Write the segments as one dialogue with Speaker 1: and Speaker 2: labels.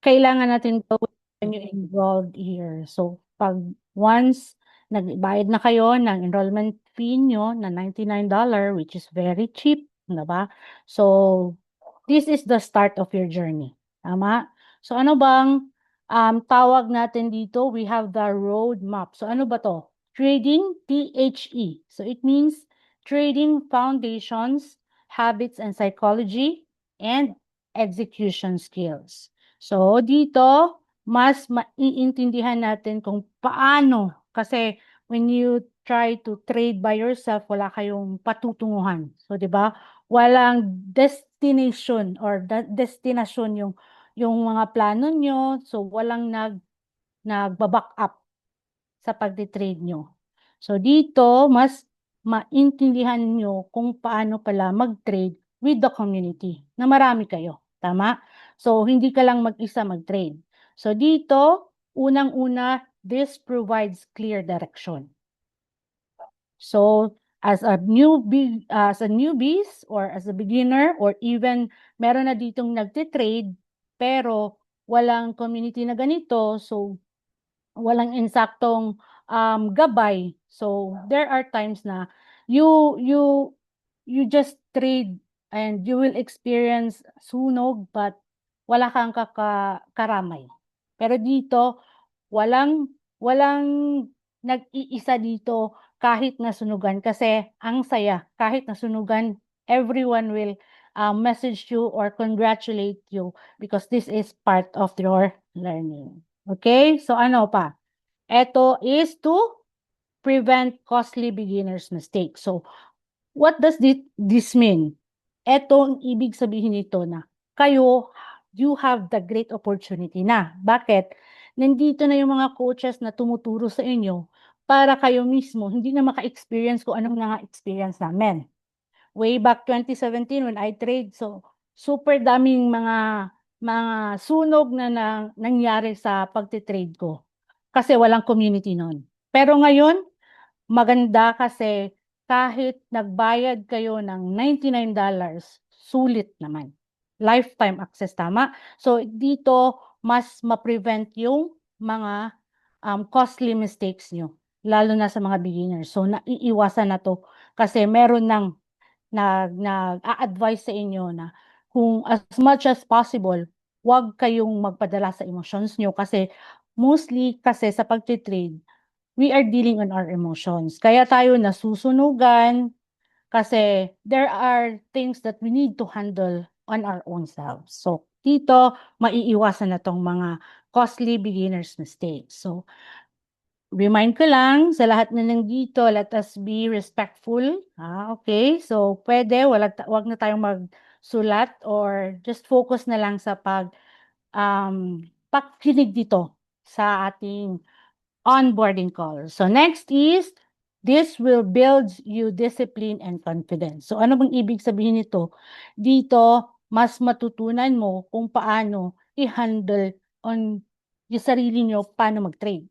Speaker 1: kailangan natin gawin when you enrolled here. So, pag once nagbayad na kayo ng enrollment fee nyo na $99, which is very cheap, diba? So, this is the start of your journey. Tama? So, ano bang tawag natin dito? We have the roadmap. So, ano ba to? Trading, THE. So, it means Trading Foundations, Habits and Psychology, and Execution Skills. So, dito, mas maiintindihan natin kung paano. Kasi, when you try to trade by yourself, wala kayong patutunguhan. So, di ba? Walang destination or destination yung mga plano nyo. So, walang nagbaback up sa pagtitrade nyo. So, dito, mas maintindihan nyo kung paano pala mag-trade with the community na marami kayo. Tama? So, hindi ka lang mag-isa mag-trade. So, dito, unang-una, this provides clear direction. So, as a newbies or as a beginner or even meron na ditong nagtitrade pero walang community na ganito, so walang insaktong gabay. So there are times na you you you just trade and you will experience sunog but wala kang karamay. Pero dito walang nag-iisa dito kahit nasunugan kasi ang saya kahit nasunugan everyone will message you or congratulate you because this is part of your learning. Okay? So ano pa? Ito is to prevent costly beginner's mistake. So, what does this mean? Ito ang ibig sabihin nito na kayo, you have the great opportunity na. Bakit? Nandito na yung mga coaches na tumuturo sa inyo para kayo mismo hindi na maka-experience kung anong na-experience namin. Way back 2017 when I trade, so super daming mga sunog na nangyari sa pagtitrade ko kasi walang community noon. Pero ngayon, maganda kasi kahit nagbayad kayo ng $99, sulit naman. Lifetime access, tama? So, dito, mas ma-prevent yung mga costly mistakes nyo, lalo na sa mga beginners. So, naiiwasan na to kasi meron nag-a-advise sa inyo na kung as much as possible, huwag kayong magpadala sa emotions nyo kasi mostly kasi sa pagtitrade, we are dealing on our emotions. Kaya tayo nasusunugan kasi there are things that we need to handle on our own selves. So, dito, maiiwasan na tong mga costly beginner's mistakes. So, remind ko lang sa lahat na nandito, let us be respectful. Okay, so pwede, wag na tayong magsulat or just focus na lang sa pagkinig dito sa ating onboarding call. So next is, this will build you discipline and confidence. So ano bang ibig sabihin nito? Dito, mas matutunan mo kung paano i-handle on yung sarili nyo, paano mag-trade.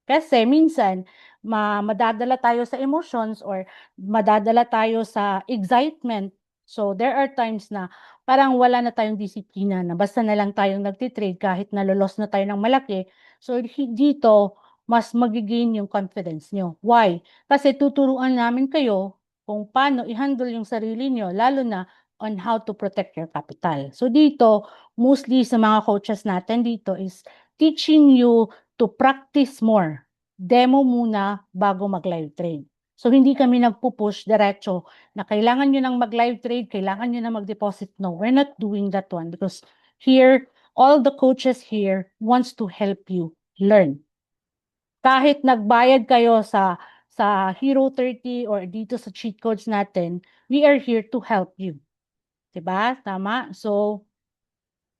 Speaker 1: Kasi minsan, madadala tayo sa emotions or madadala tayo sa excitement. So there are times na parang wala na tayong disiplina na basta na lang tayong nagtitrade kahit nalolos na tayo ng malaki. So dito, mas magigain yung confidence nyo. Why? Kasi tuturuan namin kayo kung paano i-handle yung sarili nyo, lalo na on how to protect your capital. So dito, mostly sa mga coaches natin dito is teaching you to practice more. Demo muna bago mag-live trade. So, hindi kami nagpupush diretso na kailangan nyo nang mag-live trade, kailangan nyo na mag-deposit. No, we're not doing that one because here, all the coaches here wants to help you learn. Kahit nagbayad kayo sa Hero 30 or dito sa cheat codes natin, we are here to help you. Diba? Tama? So,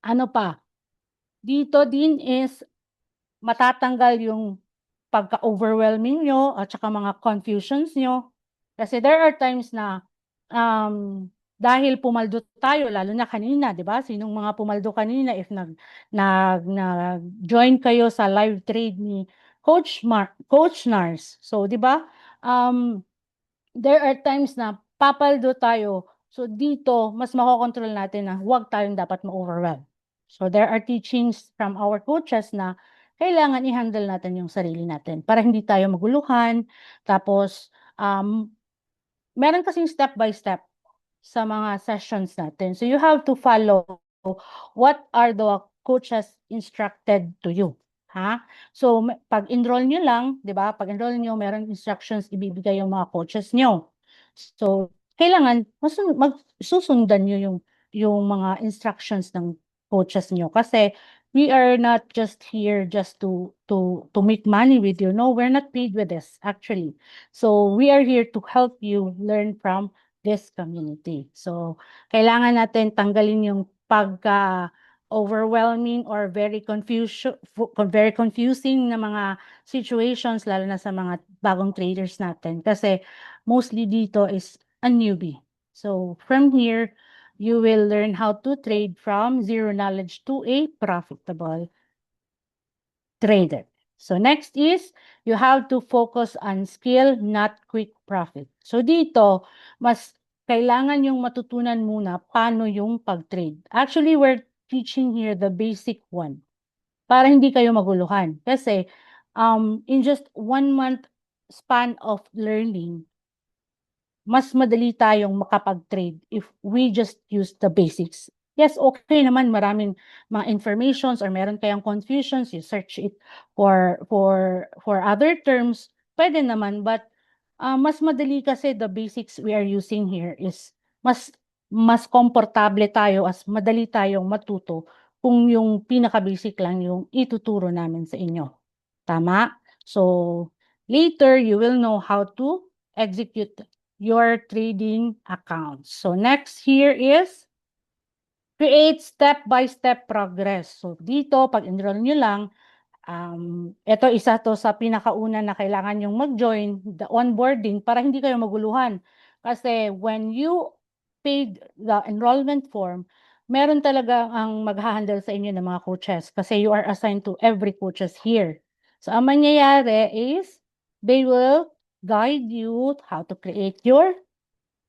Speaker 1: ano pa? Dito din is matatanggal yung pagka-overwhelming nyo at saka mga confusions nyo. Kasi there are times na dahil pumaldo tayo, lalo na kanina, di ba? Sinong mga pumaldo kanina if nag-join kayo sa live trade ni Coach Nars. So, di ba? There are times na papaldo tayo. So, dito, mas makokontrol natin na huwag tayong dapat ma-overwhelm. So there are teachings from our coaches na kailangan i-handle natin yung sarili natin para hindi tayo maguluhan. Tapos, meron kasing step by step sa mga sessions natin. So you have to follow what are the coaches instructed to you. Ha? So pag-enroll nyo lang, 'di ba? Pag-enroll nyo, meron instructions ibibigay yung mga coaches nyo. So kailangan magsusundan nyo yung mga instructions ng coaches nyo kasi we are not just here just to make money with you. No, we're not paid with this actually. So we are here to help you learn from this community. So kailangan natin tanggalin yung pagka overwhelming or very confusing na mga situations lalo na sa mga bagong traders natin kasi mostly dito is a newbie. So from here you will learn how to trade from zero knowledge to a profitable trader. So next is you have to focus on skill, not quick profit. So dito, mas kailangan yung matutunan muna paano yung pag-trade. Actually, we're teaching here the basic one para hindi kayo maguluhan. Kasi in just 1 month span of learning, mas madali tayong makapag-trade if we just use the basics. Yes, okay naman maraming mga informations or meron kayang confusions, you search it for other terms, pwede naman, but mas madali kasi the basics we are using here is mas komportable tayo as madali tayong matuto kung yung pinaka-basic lang yung ituturo namin sa inyo. Tama? So, later you will know how to execute your trading account. So next here is create step-by-step progress. So dito, pag enroll nyo lang, ito isa to sa pinakauna na kailangan yung mag-join, the onboarding, para hindi kayo maguluhan. Kasi when you paid the enrollment form, meron talaga ang mag-handle sa inyo ng mga coaches kasi you are assigned to every coaches here. So ang mangyayari is, they will guide you how to create your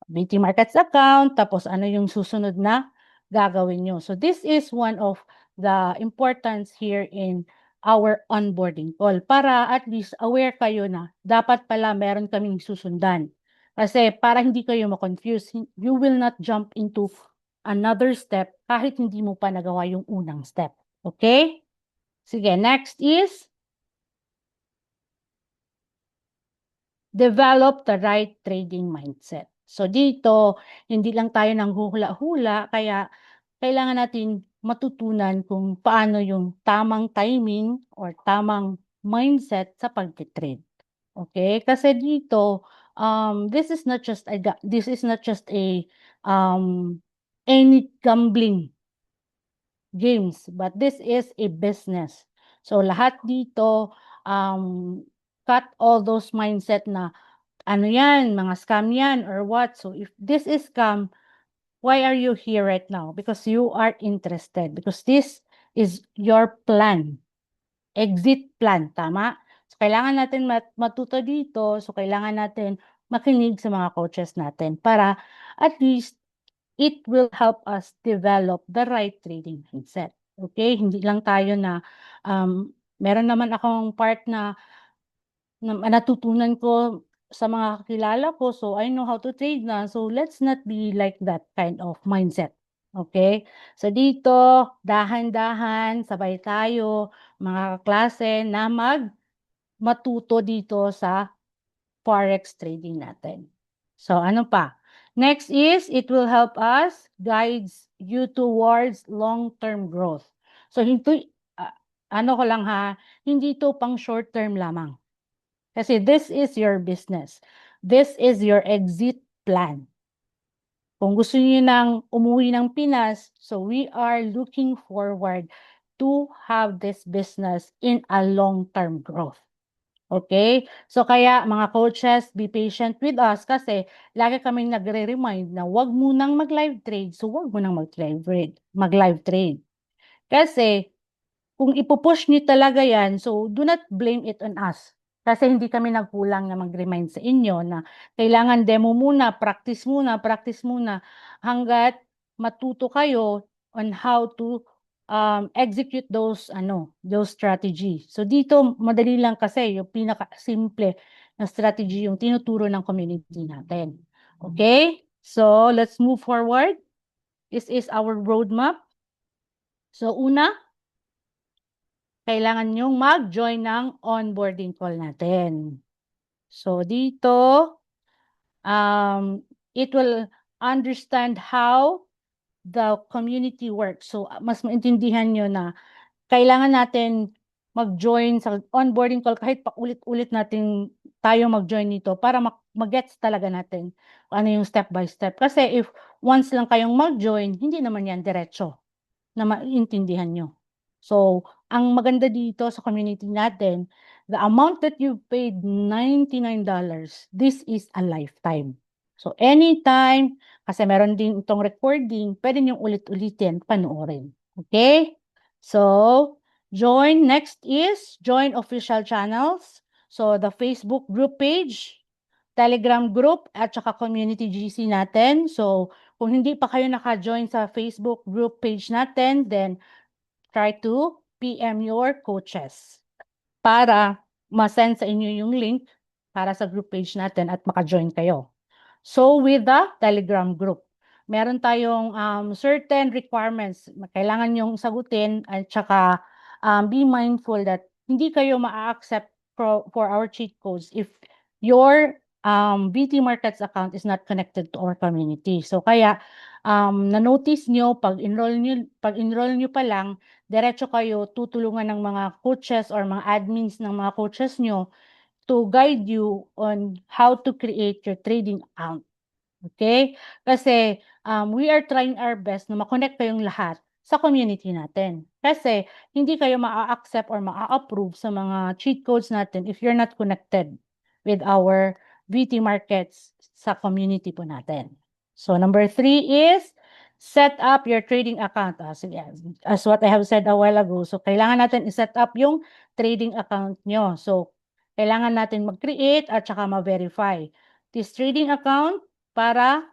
Speaker 1: BT Markets account, tapos ano yung susunod na gagawin nyo. So this is one of the importance here in our onboarding call para at least aware kayo na dapat pala meron kaming susundan. Kasi para hindi kayo ma-confuse, you will not jump into another step kahit hindi mo pa nagawa yung unang step. Okay? Sige, next is develop the right trading mindset. So dito, hindi lang tayo nang hula-hula, kaya kailangan natin matutunan kung paano yung tamang timing or tamang mindset sa pagtitrade. Okay? Kasi dito, this is not just a any gambling games, but this is a business. So lahat dito, cut all those mindset na ano yan, mga scam yan or what. So if this is scam, why are you here right now? Because you are interested. Because this is your plan. Exit plan, tama? So kailangan natin matuto dito. So kailangan natin makinig sa mga coaches natin para at least it will help us develop the right trading mindset. Okay? Hindi lang tayo na meron naman akong part na natutunan ko sa mga kakilala ko, so I know how to trade na. So let's not be like that kind of mindset. Okay? So dito, dahan-dahan, sabay tayo, mga kaklase, na matuto dito sa forex trading natin. So ano pa? Next is, it will help us, guides you towards long-term growth. So hindi, ano ko lang ha, hindi to pang short-term lamang. Kasi this is your business. This is your exit plan. Kung gusto niyo nang umuwi ng Pinas, so we are looking forward to have this business in a long-term growth. Okay? So kaya mga coaches, be patient with us kasi lagi kaming nagre-remind na wag munang mag-live trade. So wag mo nang mag-live trade. Kasi kung ipupush niyo talaga yan, so do not blame it on us. Kasi hindi kami nagkulang na mag-remind sa inyo na kailangan demo muna, practice muna, hanggat matuto kayo on how to execute those strategy. So dito madali lang kasi yung pinaka-simple na strategy yung tinuturo ng community natin. Okay? So let's move forward. This is our roadmap. So una, kailangan nyong mag-join ng onboarding call natin. So dito, it will understand how the community works. So mas maintindihan nyo na kailangan natin mag-join sa onboarding call kahit paulit-ulit natin tayo mag-join nito para mag-gets talaga natin kung ano yung step by step. Kasi if once lang kayong mag-join, hindi naman yan diretso na maintindihan nyo. So, ang maganda dito sa community natin, the amount that you paid, $99, this is a lifetime. So, anytime, kasi meron din itong recording, pwede nyo ulit-ulitin, panoorin. Okay? So, next is join official channels. So, the Facebook group page, Telegram group, at saka community GC natin. So, kung hindi pa kayo naka-join sa Facebook group page natin, then try to PM your coaches para ma-send sa inyo yung link para sa group page natin at maka-join kayo. So, with the Telegram group, meron tayong certain requirements na kailangan yung sagutin at saka be mindful that hindi kayo ma-accept for our cheat codes if your BT Markets account is not connected to our community. So, kaya na-notice nyo, pag-enroll nyo pa lang, diretso kayo tutulungan ng mga coaches or mga admins ng mga coaches nyo to guide you on how to create your trading account. Okay? Kasi we are trying our best na ma-connect kayong lahat sa community natin. Kasi hindi kayo ma-accept or ma-approve sa mga cheat codes natin if you're not connected with our VT markets sa community po natin. So number 3 is set up your trading account. As what I have said a while ago. So kailangan natin i-set up yung trading account nyo. So kailangan natin mag-create at saka ma-verify. This trading account para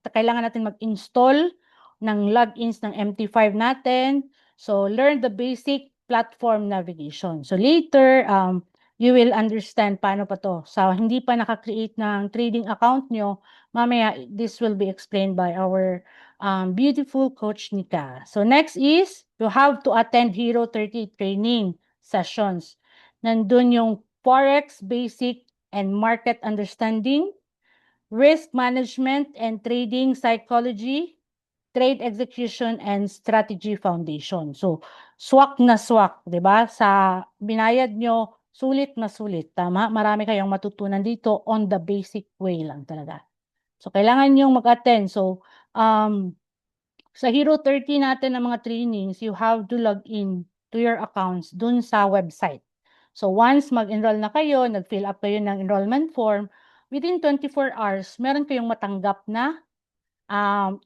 Speaker 1: kailangan natin mag-install ng logins ng MT5 natin. So, learn the basic platform navigation. So, later, you will understand paano pa to. So, hindi pa naka-create ng trading account nyo, mamaya, this will be explained by our beautiful Coach Nika. So, next is, you have to attend Hero 30 training sessions. Nandun yung Forex Basic and Market Understanding, Risk Management and Trading Psychology, Trade Execution and Strategy Foundation. So, swak na swak, 'di ba? Sa binayad nyo, sulit na sulit, tama? Marami kayong matutunan dito on the basic way lang talaga. So, kailangan nyo mag-attend. So, sa Hero 30 natin ng mga trainings, you have to log in to your accounts dun sa website. So once mag-enroll na kayo, nag-fill up kayo ng enrollment form, within 24 hours, meron kayong matanggap na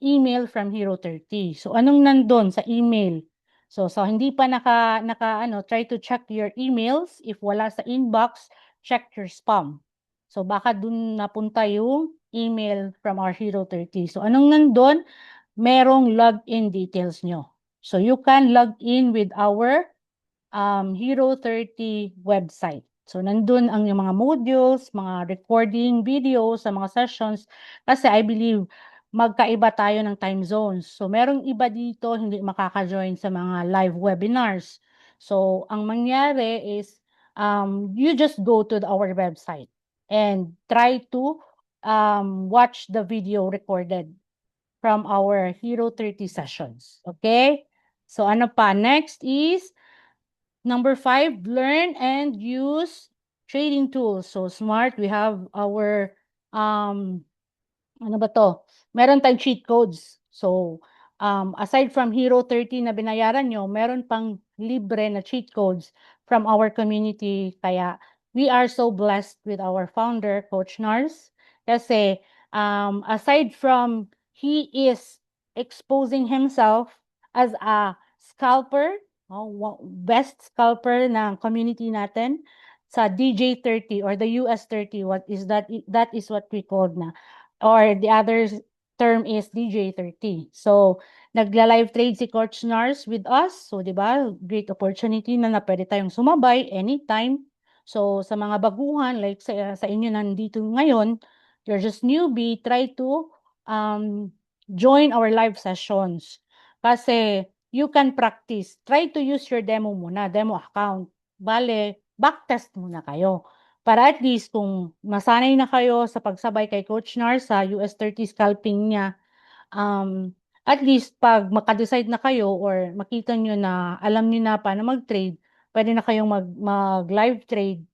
Speaker 1: email from Hero 30. So anong nandun sa email? So hindi pa try to check your emails. If wala sa inbox, check your spam. So baka dun napunta yung email from our Hero 30. So anong nandun? Merong login details nyo. So you can log in with our Hero 30 website. So nandun ang yung mga modules, mga recording videos sa mga sessions kasi I believe magkaiba tayo ng time zones. So merong iba dito hindi makaka-join sa mga live webinars. So ang mangyari is you just go to our website and try to watch the video recorded from our Hero 30 sessions. Okay? So ano pa? Next is number 5, learn and use trading tools. So smart, we have our ano ba to? Meron tayong cheat codes. So aside from Hero 30 na binayaran nyo, meron pang libre na cheat codes from our community. Kaya we are so blessed with our founder, Coach Nars. Kasi aside from he is exposing himself as a scalper, best scalper ng community natin sa DJ30 or the US30. What is that? That is what we call na. Or the other term is DJ30. So, nagla-live trade si Coach Nars with us. So, di ba, great opportunity na pwede tayong sumabay anytime. So, sa mga baguhan, like sa inyo nandito ngayon, you're just newbie, try to join our live sessions. Kasi you can practice. Try to use your demo muna, demo account. Bale, backtest muna kayo. Para at least kung masanay na kayo sa pagsabay kay Coach Nars sa US 30 scalping niya, at least pag maka-decide na kayo or makita nyo na alam niyo na paano mag-trade, pwede na kayong mag-live trade.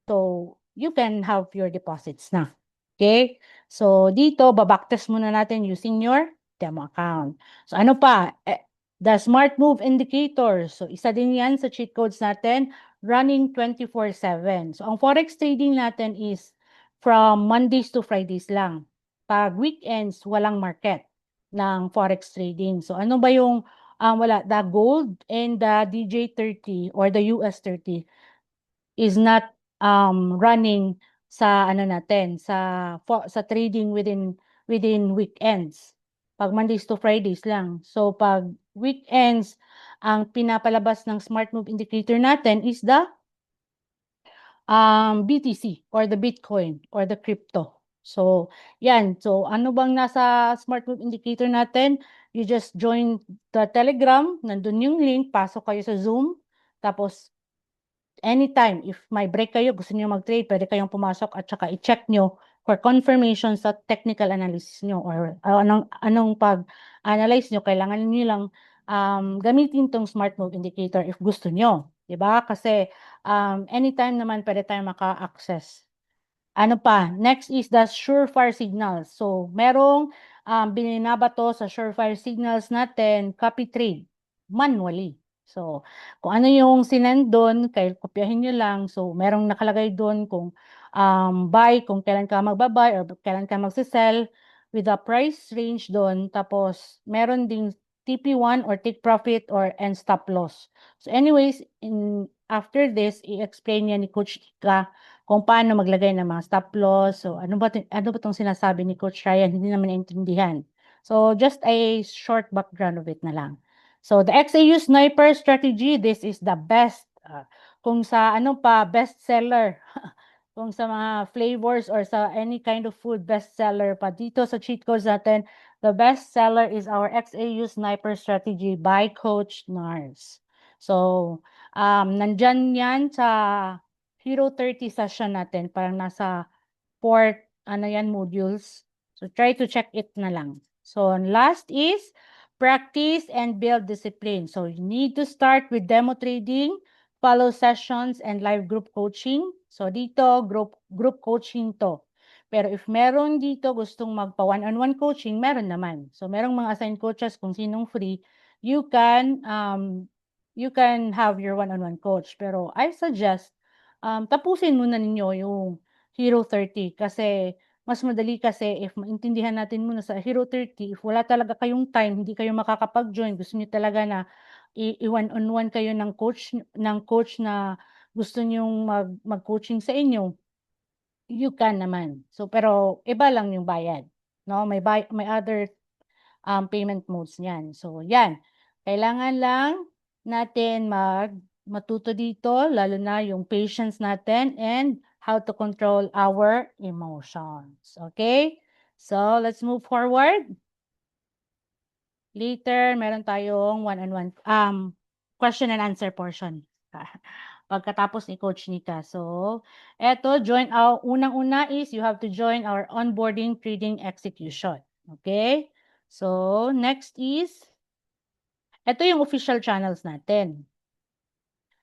Speaker 1: So, you can have your deposits na. Okay? So, dito, babacktest muna natin using your demo account. So, ano pa? The Smart Move Indicator. So, isa din yan sa cheat codes natin, running 24/7. So, ang forex trading natin is from Mondays to Fridays lang. Pag weekends, walang market ng forex trading. So, ano ba yung wala? The gold and the DJ30 or the US 30 is not running sa ano natin sa trading within weekends. Pag Mondays to Fridays lang. So pag weekends, ang pinapalabas ng Smart Move Indicator natin is the BTC or the Bitcoin or the crypto. So, yan. So, ano bang nasa Smart Move Indicator natin? You just join the Telegram, nandun yung link, pasok kayo sa Zoom, tapos anytime, if may break kayo, gusto niyo mag-trade, pwede kayong pumasok at saka i-check nyo for confirmation sa technical analysis nyo or anong pag-analyze nyo, kailangan niyo lang gamitin tong Smart Move Indicator if gusto nyo. Diba? Kasi anytime naman pwede tayong maka-access. Ano pa? Next is the Surefire Signals. So, merong bininabato sa Surefire Signals natin, copy trade, manually. So, kung ano yung sinend doon, kopyahin nyo lang. So, merong nakalagay doon kung buy, kung kailan ka magbabuy or kailan ka magsisell with a price range doon. Tapos, meron ding TP1 or take profit or and stop loss. So, anyways, after this, i-explain niya ni Coach Ika kung paano maglagay ng mga stop loss. So, ano ba itong sinasabi ni Coach Ryan? Hindi naman naintindihan. So, just a short background of it na lang. So, the XAU Sniper Strategy, this is the best. Kung sa ano pa, best seller. Kung sa mga flavors or sa any kind of food, best seller pa. Dito sa cheat codes natin, the best seller is our XAU Sniper Strategy by Coach Nars. So, nandyan yan sa Hero 30 session natin. Parang nasa 4, modules. So, try to check it na lang. So, last is practice and build discipline. So, you need to start with demo trading, follow sessions, and live group coaching. So, dito, group coaching to. Pero if meron dito gustong magpa one-on-one coaching, meron naman. So, merong mga assigned coaches kung sinong free, you can have your one-on-one coach. Pero I suggest, tapusin muna ninyo yung Hero 30 kasi mas madali kasi if maintindihan natin muna sa Hero 30, if wala talaga kayong time, hindi kayo makakapag-join, gusto niyo talaga na i-one-on-one kayo ng coach na gusto niyong mag-coaching sa inyo, you can naman. So pero iba lang yung bayad, no? May other payment modes niyan. So yan. Kailangan lang natin matuto dito, lalo na yung patience natin and how to control our emotions. Okay? So, let's move forward. Later, meron tayong one-on-one question and answer portion. Pagkatapos ni Coach Nika. So, eto, unang-una is you have to join our onboarding trading execution. Okay? So, next is, ito yung official channels natin.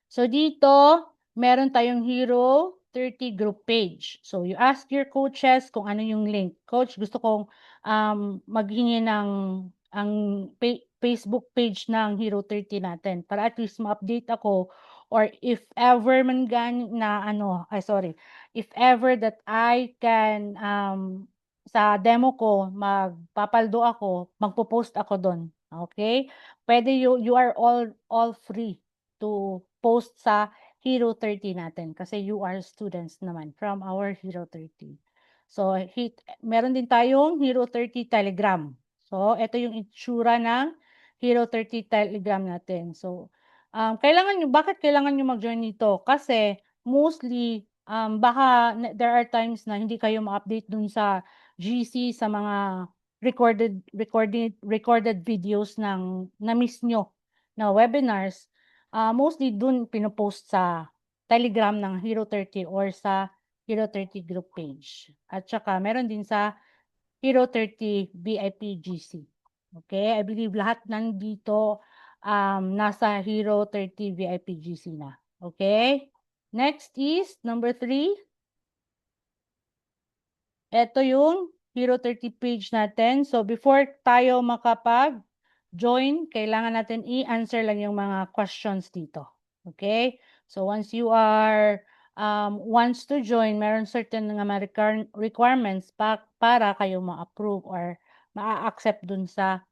Speaker 1: So, dito, meron tayong Hero 30 group page. So, you ask your coaches kung ano yung link. Coach, gusto kong maghingi ng Facebook page ng Hero 30 natin para at least ma-update ako or if ever man if ever that I can sa demo ko magpapaldo ako, magpo-post ako doon. Okay? Pwede you are all free to post sa Hero 30 natin kasi you are students naman from our Hero 30. So, meron din tayong Hero 30 Telegram. So, ito yung itsura ng Hero 30 Telegram natin. So, bakit kailangan nyo mag-join nito? Kasi, mostly, there are times na hindi kayo ma-update dun sa GC, sa mga recorded videos ng na-miss nyo na webinars. Mostly dun pinopost sa Telegram ng Hero 30 or sa Hero 30 group page. At saka, meron din sa Hero 30 VIP GC. Okay, I believe lahat nandito nasa Hero 30 VIP GC na. Okay? Next is number 3. Ito yung Hero 30 page natin. So before tayo makapag-join, kailangan natin i-answer lang yung mga questions dito. Okay? So once you are wants to join, meron certain mga requirements para kayo ma-approve or ma-accept dun sa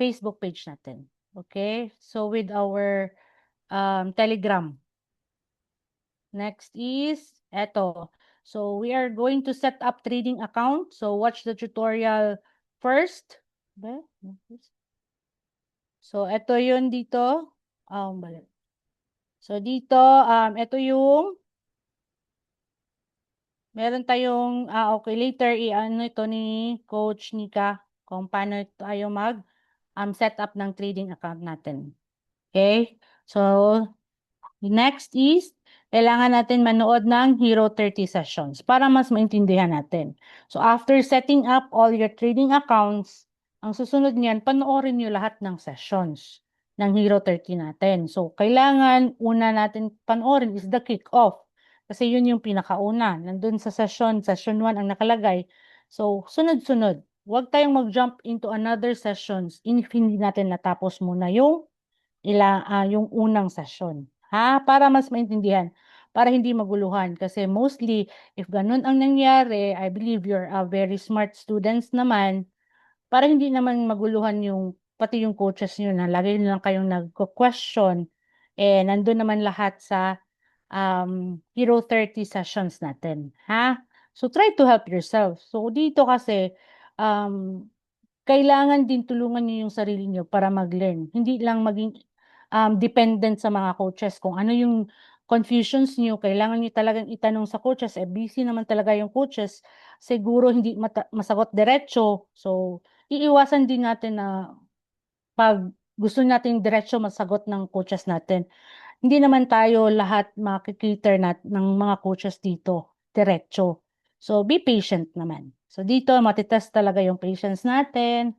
Speaker 1: Facebook page natin. Okay? So with our Telegram. Next is eto. So we are going to set up trading account. So watch the tutorial first. So eto yun dito. Balik. So dito, ito yung meron tayong, okay, later i-ano ito ni Coach Nika kung paano tayo set up ng trading account natin. Okay? So, next is, kailangan natin manood ng Hero 30 sessions para mas maintindihan natin. So, after setting up all your trading accounts, ang susunod niyan, panoorin nyo lahat ng sessions ng Hero 30 natin. So, kailangan una natin panoorin is the kick-off. Kasi yun yung pinakauna. Nandun sa session 1 ang nakalagay. So, sunod-sunod. Huwag tayong mag-jump into another sessions if hindi natin natapos muna yung yung unang session. Ha? Para mas maintindihan. Para hindi maguluhan. Kasi mostly, if ganun ang nangyari, I believe you're a very smart students naman, para hindi naman maguluhan pati yung coaches nyo na lagi lang kayong nagko-question, nandun naman lahat sa Hero 30 sessions natin. Ha? So, try to help yourself. So, dito kasi, kailangan din tulungan niyo yung sarili niyo para mag-learn. Hindi lang maging dependent sa mga coaches. Kung ano yung confusions niyo, kailangan niyo talagang itanong sa coaches. Busy naman talaga yung coaches. Siguro hindi masagot diretso. So, iiwasan din natin na pag gusto natin diretso masagot ng coaches natin, hindi naman tayo lahat makikiter ng mga coaches dito, diretso. So, be patient naman. So, dito, matitest talaga yung patience natin.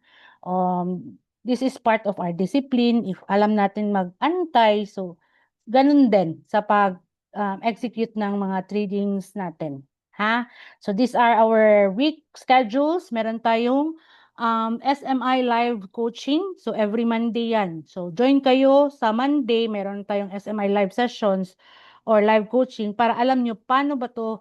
Speaker 1: This is part of our discipline. If alam natin mag-antay, so, ganun din sa pag-execute ng mga tradings natin. Ha? So, these are our week schedules. Meron tayong SMI live coaching. So, every Monday yan. So, join kayo sa Monday. Meron tayong SMI live sessions or live coaching para alam nyo paano ba to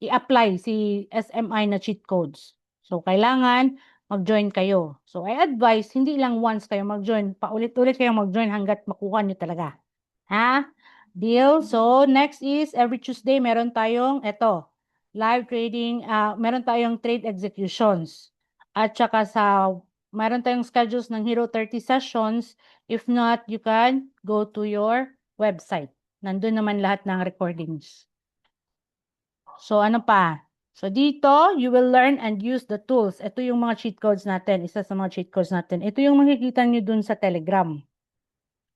Speaker 1: i-apply si SMI na cheat codes. So, kailangan mag-join kayo. So, I advise, hindi lang once kayo mag-join. Paulit-ulit kayo mag-join hanggat makuha nyo talaga. Ha? Deal? So, next is every Tuesday, meron tayong live trading, meron tayong trade executions. At saka meron tayong schedules ng Hero 30 sessions. If not, you can go to your website. Nandun naman lahat ng recordings. So, ano pa? So, dito, you will learn and use the tools. Ito yung mga cheat codes natin. Isa sa mga cheat codes natin. Ito yung makikita nyo dun sa Telegram.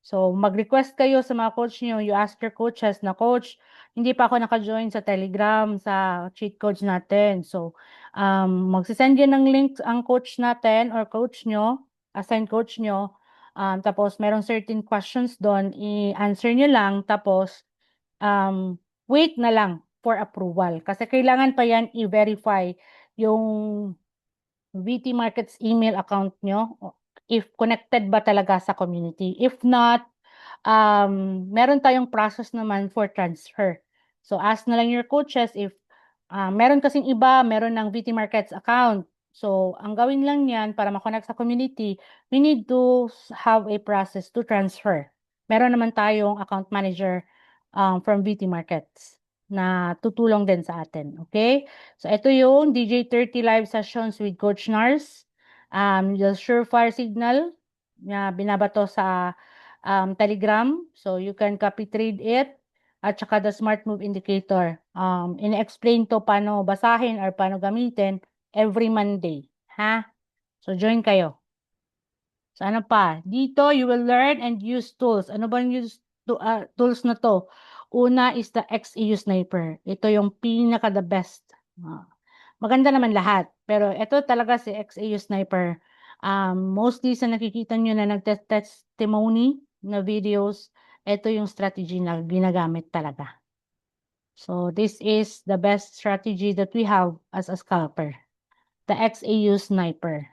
Speaker 1: So, mag-request kayo sa mga coach nyo. You ask your coaches na, Coach, hindi pa ako naka-join sa Telegram, sa cheat codes natin. So, magsisend yun ng link ang coach natin or coach nyo, assigned coach nyo. Tapos, merong certain questions doon. I-answer nyo lang. Tapos, wait na lang for approval. Kasi kailangan pa yan i-verify yung VT Markets email account nyo if connected ba talaga sa community. If not, meron tayong process naman for transfer. So, ask na lang your coaches if meron kasing iba, meron ng VT Markets account. So, ang gawin lang yan para makonect sa community, we need to have a process to transfer. Meron naman tayong account manager from VT Markets na tutulong din sa atin. Okay? So, ito yung DJ 30 live sessions with Coach Nars. The Surefire signal na binabato sa Telegram. So you can copy trade it. At saka the Smart Move Indicator. Ina-explain to paano basahin or paano gamitin every Monday. Ha? So join kayo. So ano pa? Dito, you will learn and use tools. Ano ba yung tools na to? Una is the XEU Sniper. Ito yung pinaka the best. Maganda naman lahat. Pero ito talaga si XEU Sniper. Mostly sa nakikita nyo na nagtestimony na videos, ito yung strategy na ginagamit talaga. So this is the best strategy that we have as a scalper. The XAU Sniper.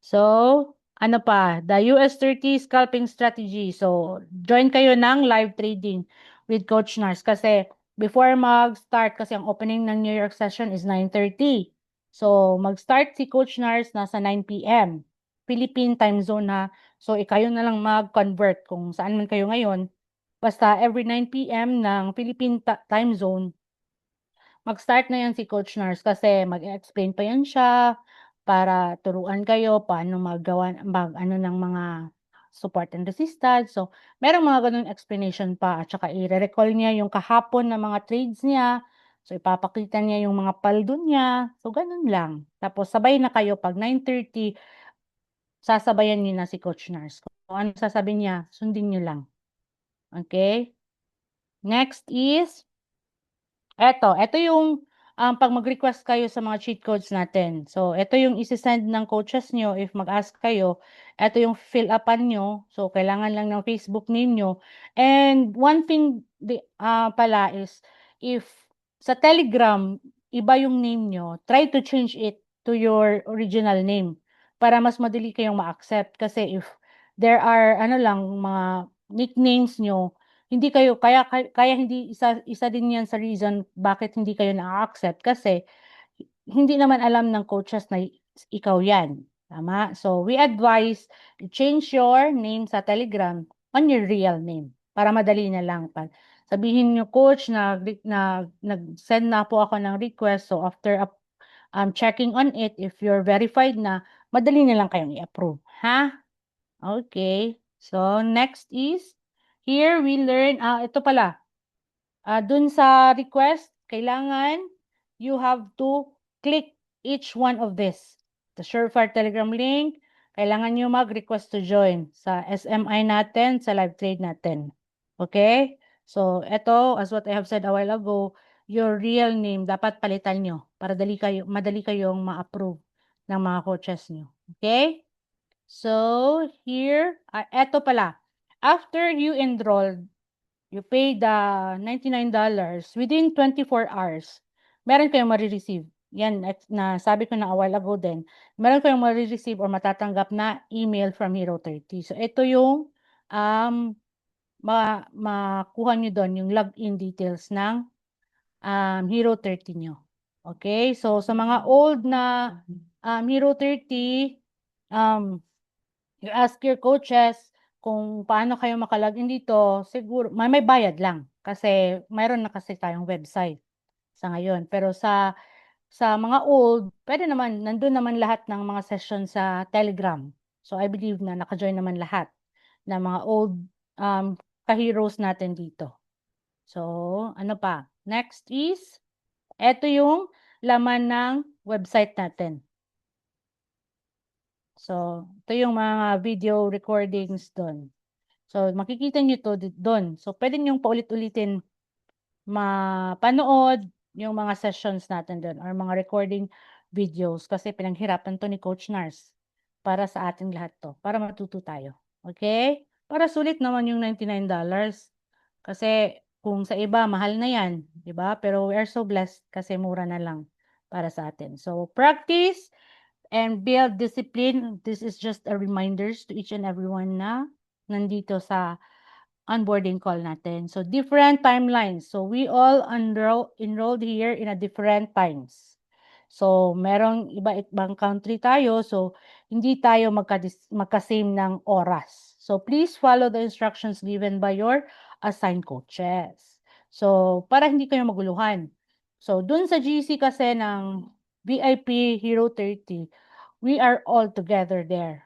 Speaker 1: So, ano pa? The US30 scalping strategy. So, join kayo ng live trading with Coach Nars kasi before mag-start, kasi ang opening ng New York session is 9:30. So, mag-start si Coach Nars nasa 9 p.m. Philippine time zone na. So, kayo na lang mag-convert kung saan man kayo ngayon. Basta every 9 p.m. ng Philippine time zone, mag-start na yan si Coach Nars kasi mag-explain pa yan siya para turuan kayo paano ano ng mga support and resistance. So, merong mga ganun explanation pa at saka i-recall niya yung kahapon na mga trades niya. So, ipapakita niya yung mga paldo niya. So, ganun lang. Tapos, sabay na kayo pag 9:30, sasabayan niyo na si Coach Nars. Kung ano sasabihin niya, sundin niyo lang. Okay? Next is ito yung pag mag-request kayo sa mga cheat codes natin. So, ito yung isi-send ng coaches nyo if mag-ask kayo. Ito yung fill upan nyo. So, kailangan lang ng Facebook name nyo. And one thing pala is, if sa Telegram, iba yung name nyo, try to change it to your original name para mas madali kayong ma-accept. Kasi if there are, mga nicknames nyo, hindi kayo kaya hindi isa din 'yan sa reason bakit hindi kayo na-accept kasi hindi naman alam ng coaches na ikaw 'yan, tama? So we advise to change your name sa Telegram on your real name para madali na lang pag sabihin niyo, "Coach, nag-send na po ako ng request." So after checking on it, if you're verified na, madali na lang kayong i-approve, ha? Okay. So next is here we learn ito pala. Dun sa request, kailangan you have to click each one of this. The Surefire Telegram link, kailangan nyo mag-request to join sa SMI natin, sa live trade natin. Okay? So, ito, as what I have said a while ago, your real name, dapat palitan nyo para madali kayong ma-approve ng mga coaches nyo. Okay? So, here, eto pala. After you enrolled, you pay the $99 within 24 hours, meron kayong marireceive. Yan, na sabi ko na a while ago din, meron kayong marireceive or matatanggap na email from Hero30. So, ito yung makuha nyo doon, yung login details ng Hero30 nyo. Okay? So, sa mga old na Hero30, you ask your coaches kung paano kayo makalagin dito, siguro may bayad lang kasi mayroon na kasi tayong website sa ngayon. Pero sa mga old, pwede naman nandoon naman lahat ng mga session sa Telegram. So I believe na naka-join naman lahat ng mga old ka-heroes natin dito. So, ano pa? Next is eto yung laman ng website natin. So, ito yung mga video recordings doon. So, makikita nyo to doon. So, pwede nyo paulit-ulitin mapanood yung mga sessions natin doon or mga recording videos kasi pinaghirapan to ni Coach Nars para sa ating lahat to, para matuto tayo. Okay? Para sulit naman yung $99. Kasi kung sa iba, mahal na yan. Diba? Pero we are so blessed kasi mura na lang para sa atin. So, practice and build discipline. This is just a reminders to each and everyone na nandito sa onboarding call natin. So, different timelines. So, we all enrolled here in a different times. So, merong iba-ibang country tayo. So, hindi tayo magka-same ng oras. So, please follow the instructions given by your assigned coaches. So, para hindi kayo maguluhan. So, dun sa GC kasi ng VIP Hero 30, we are all together there.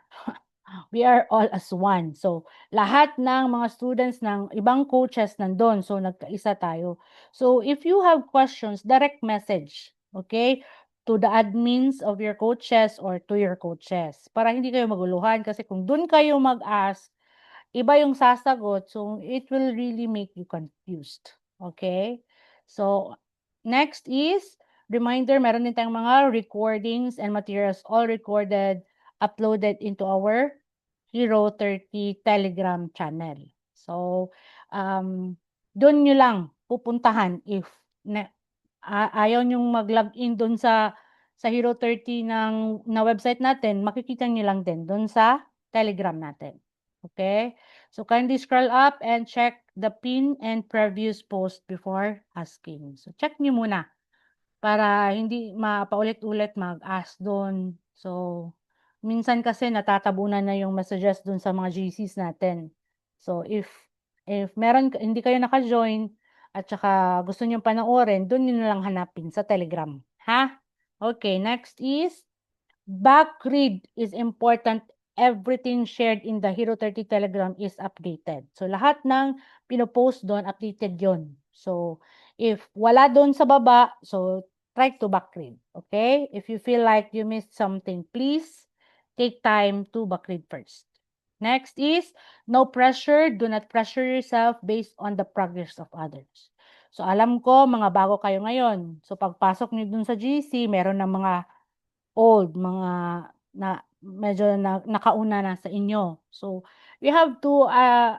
Speaker 1: We are all as one. So, lahat ng mga students ng ibang coaches nandun. So, nagkaisa tayo. So, if you have questions, direct message, okay, to the admins of your coaches or to your coaches. Para hindi kayo maguluhan. Kasi kung dun kayo mag-ask, iba yung sasagot. So, it will really make you confused. Okay? So, next is, reminder, meron din tayong mga recordings and materials all recorded, uploaded into our Hero 30 Telegram channel. So, doon nyo lang pupuntahan if ayaw nyong mag-login doon sa Hero 30 na website natin, makikita nyo lang din doon sa Telegram natin. Okay? So, kindly scroll up and check the pin and previous post before asking. So, check nyo muna para hindi mapaulit-ulit mag-ask doon. So, minsan kasi natatabunan na yung messages doon sa mga GCs natin. So, if hindi kayo naka-join at saka gusto niyo panoorin, doon niyo na lang hanapin sa Telegram. Ha? Okay, next is backread is important. Everything shared in the Hero 30 Telegram is updated. So, lahat ng pinopost doon, updated yon. So, if wala doon sa baba, so try to backread. Okay? If you feel like you missed something, please take time to backread first. Next is, no pressure. Do not pressure yourself based on the progress of others. So, alam ko, mga bago kayo ngayon. So, pagpasok niyo dun sa GC, meron ng mga old, mga medyo nakauna na sa inyo. So, we have to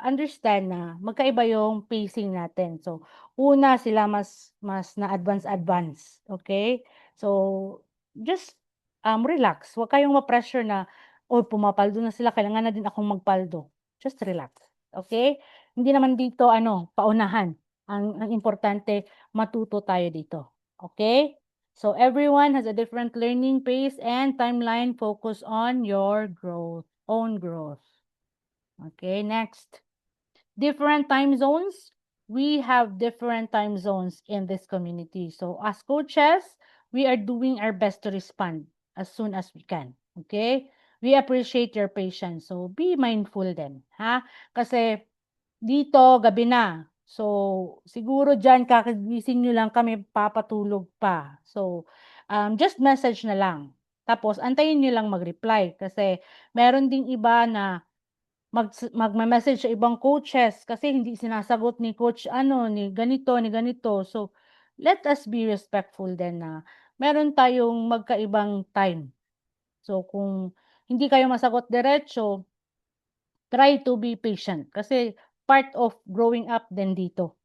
Speaker 1: understand na magkaiba yung pacing natin. So, una sila mas na-advance, okay? So, just relax. Huwag kayong ma-pressure na, oh, pumapaldo na sila, kailangan na din akong magpaldo. Just relax, okay? Hindi naman dito, paunahan. Ang importante, matuto tayo dito. Okay? So everyone has a different learning pace and timeline. Focus on your own growth. Okay, next. Different time zones. We have different time zones in this community. So as coaches, we are doing our best to respond as soon as we can. Okay? We appreciate your patience. So be mindful then. Ha? Kasi dito, gabi na. So, siguro dyan, kakagising nyo lang kami, papatulog pa. So, just message na lang. Tapos, antayin nyo lang mag-reply. Kasi, meron ding iba na magme-message sa ibang coaches kasi hindi sinasagot ni coach ni ganito, ni ganito. So, let us be respectful din na meron tayong magkaibang time. So, kung hindi kayo masagot diretso, try to be patient kasi part of growing up din dito.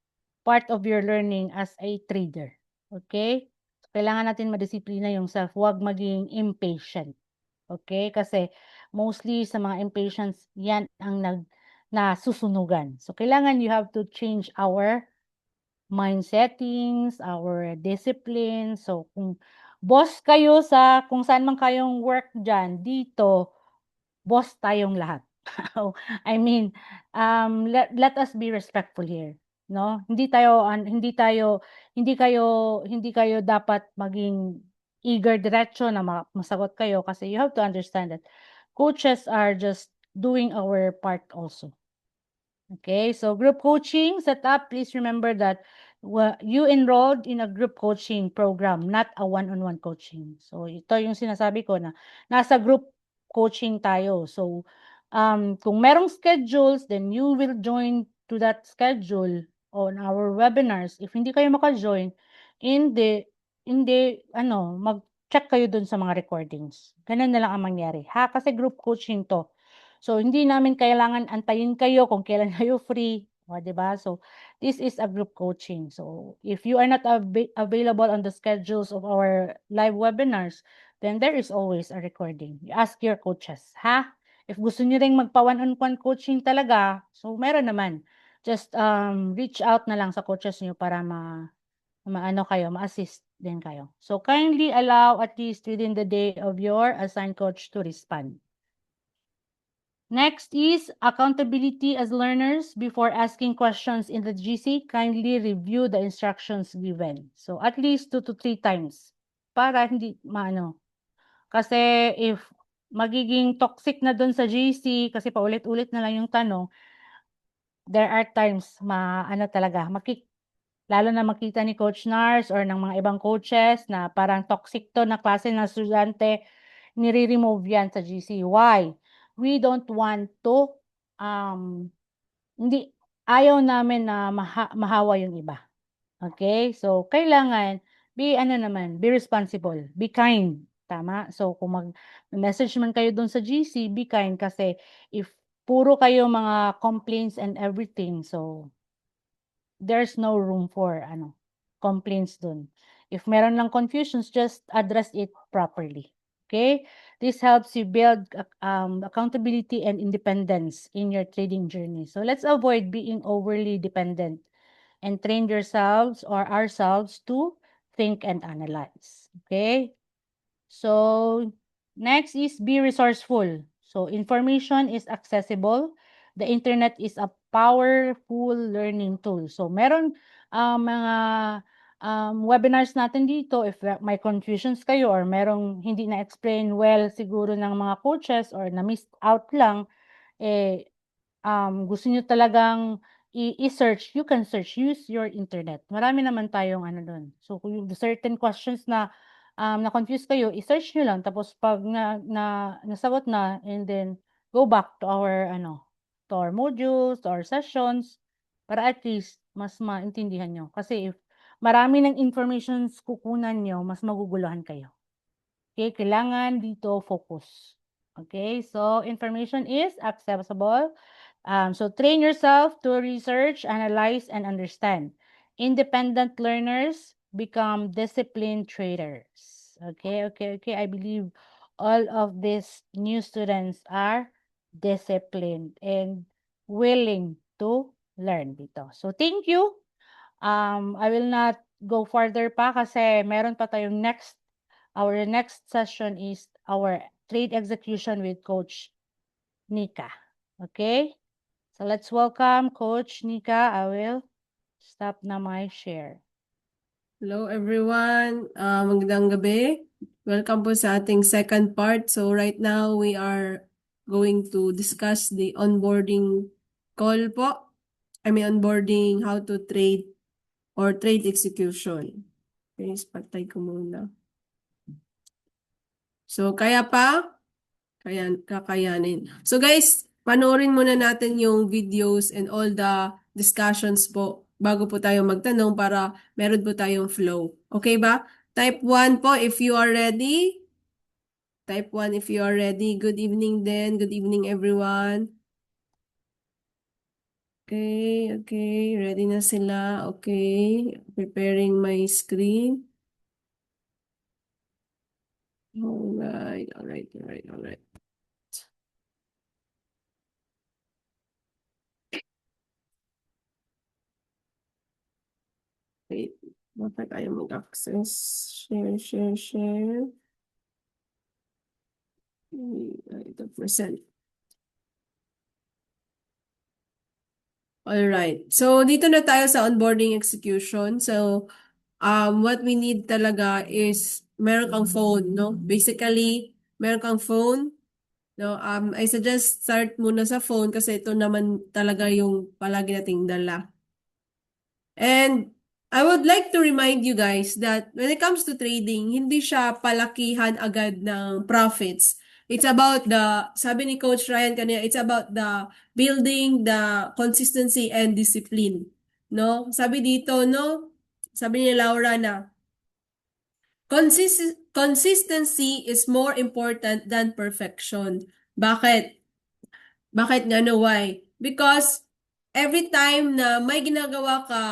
Speaker 1: Part of your learning as a trader. Okay? So, kailangan natin madisiplina yung self. Huwag maging impatient. Okay? Kasi mostly sa mga impatience, yan ang nasusunugan. So, kailangan you have to change our mind settings, our discipline. So, kung boss kayo kung saan man kayong work dyan, dito, boss tayong lahat. I mean, let us be respectful here, no? Hindi kayo dapat maging eager diretso na masagot kayo kasi you have to understand that coaches are just doing our part also. Okay, so group coaching setup, please remember that you enrolled in a group coaching program, not a one-on-one coaching. So ito yung sinasabi ko na nasa group coaching tayo. So kung merong schedules, then you will join to that schedule on our webinars. If hindi kayo maka-join, mag-check kayo dun sa mga recordings. Ganun na lang ang mangyari. Kasi group coaching to. So, hindi namin kailangan antayin kayo kung kailan kayo free. O, diba? So, this is a group coaching. So, if you are not available on the schedules of our live webinars, then there is always a recording. You ask your coaches, ha? If gusto niyo ring magpa one-on-one coaching talaga, so meron naman. Just reach out na lang sa coaches niyo para ma-assist din kayo. So, kindly allow at least within the day of your assigned coach to respond. Next is accountability as learners. Before asking questions in the GC, kindly review the instructions given. So, at least 2 to 3 times para hindi Kasi if magiging toxic na doon sa GC kasi paulit-ulit na lang yung tanong, there are times ano talaga, lalo na makita ni Coach Nars or ng mga ibang coaches na parang toxic to na klase na estudyante, nire-remove yan sa GC. Why? We don't want to, hindi, ayaw namin na mahawa yung iba. Okay? So, kailangan, be responsible, be kind. Tama? So, kung mag-message man kayo dun sa GC, be kind kasi if puro kayo mga complaints and everything, so, there's no room for, complaints dun. If meron lang confusions, just address it properly. Okay? This helps you build accountability and independence in your trading journey. So, let's avoid being overly dependent and train yourselves or ourselves to think and analyze. Okay? So, next is be resourceful. So, information is accessible. The internet is a powerful learning tool. So, meron mga webinars natin dito. If may confusions kayo or merong hindi na-explain well siguro ng mga coaches or na-miss out lang, gusto niyo talagang i-search, you can search, use your internet. Marami naman tayong ano doon. So, kung yung certain questions na na-confuse kayo, i-search niyo lang tapos pag nasagot na and then go back to our modules, to our sessions para at least mas maintindihan niyo. Kasi if marami ng informations kukunan niyo, mas maguguluhan kayo. Okay, kailangan dito focus. Okay, so information is accessible. So train yourself to research, analyze, and understand. Independent learners become disciplined traders. Okay. I believe all of these new students are disciplined and willing to learn dito. So thank you. I will not go further pa kasi meron pa tayong our next session is our trade execution with Coach Nika. Okay? So let's welcome Coach Nika. I will stop na my share.
Speaker 2: Hello everyone, magandang gabi. Welcome po sa ating second part. So right now we are going to discuss the onboarding call po. Onboarding how to trade or trade execution. Okay, patay ko muna. So kaya pa? Kakayanin. So guys, panoorin muna natin yung videos and all the discussions po bago po tayo magtanong para meron po tayong flow. Okay ba? Type 1 po if you are ready. Type 1 if you are ready. Good evening then. Good evening everyone. Okay. Ready na sila. Okay. Preparing my screen. Alright. Wait, bakit ayaw mag-access? Share. Ito, present. Alright. So, dito na tayo sa onboarding execution. So, what we need talaga is meron kang phone, no? Basically, meron kang phone. No, I suggest start muna sa phone kasi ito naman talaga yung palagi nating dala. And I would like to remind you guys that when it comes to trading, hindi siya palakihan agad ng profits. It's about sabi ni Coach Ryan kanina, it's about the building the consistency and discipline. No? Sabi dito, no? Sabi ni Laura na, consistency is more important than perfection. Bakit? Bakit nga no? Why? Because every time na may ginagawa ka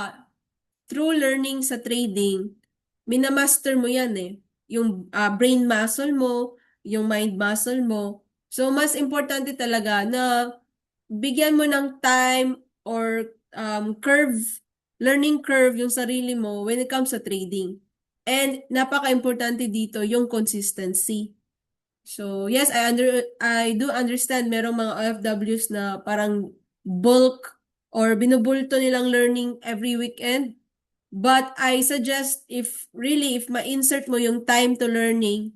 Speaker 2: through learning sa trading, minamaster mo yan eh. Yung brain muscle mo, yung mind muscle mo. So, mas importante talaga na bigyan mo ng time or learning curve yung sarili mo when it comes sa trading. And napaka-importante dito yung consistency. So, yes, I do understand merong mga OFWs na parang bulk or binubulto nilang learning every weekend. But I suggest if ma-insert mo yung time to learning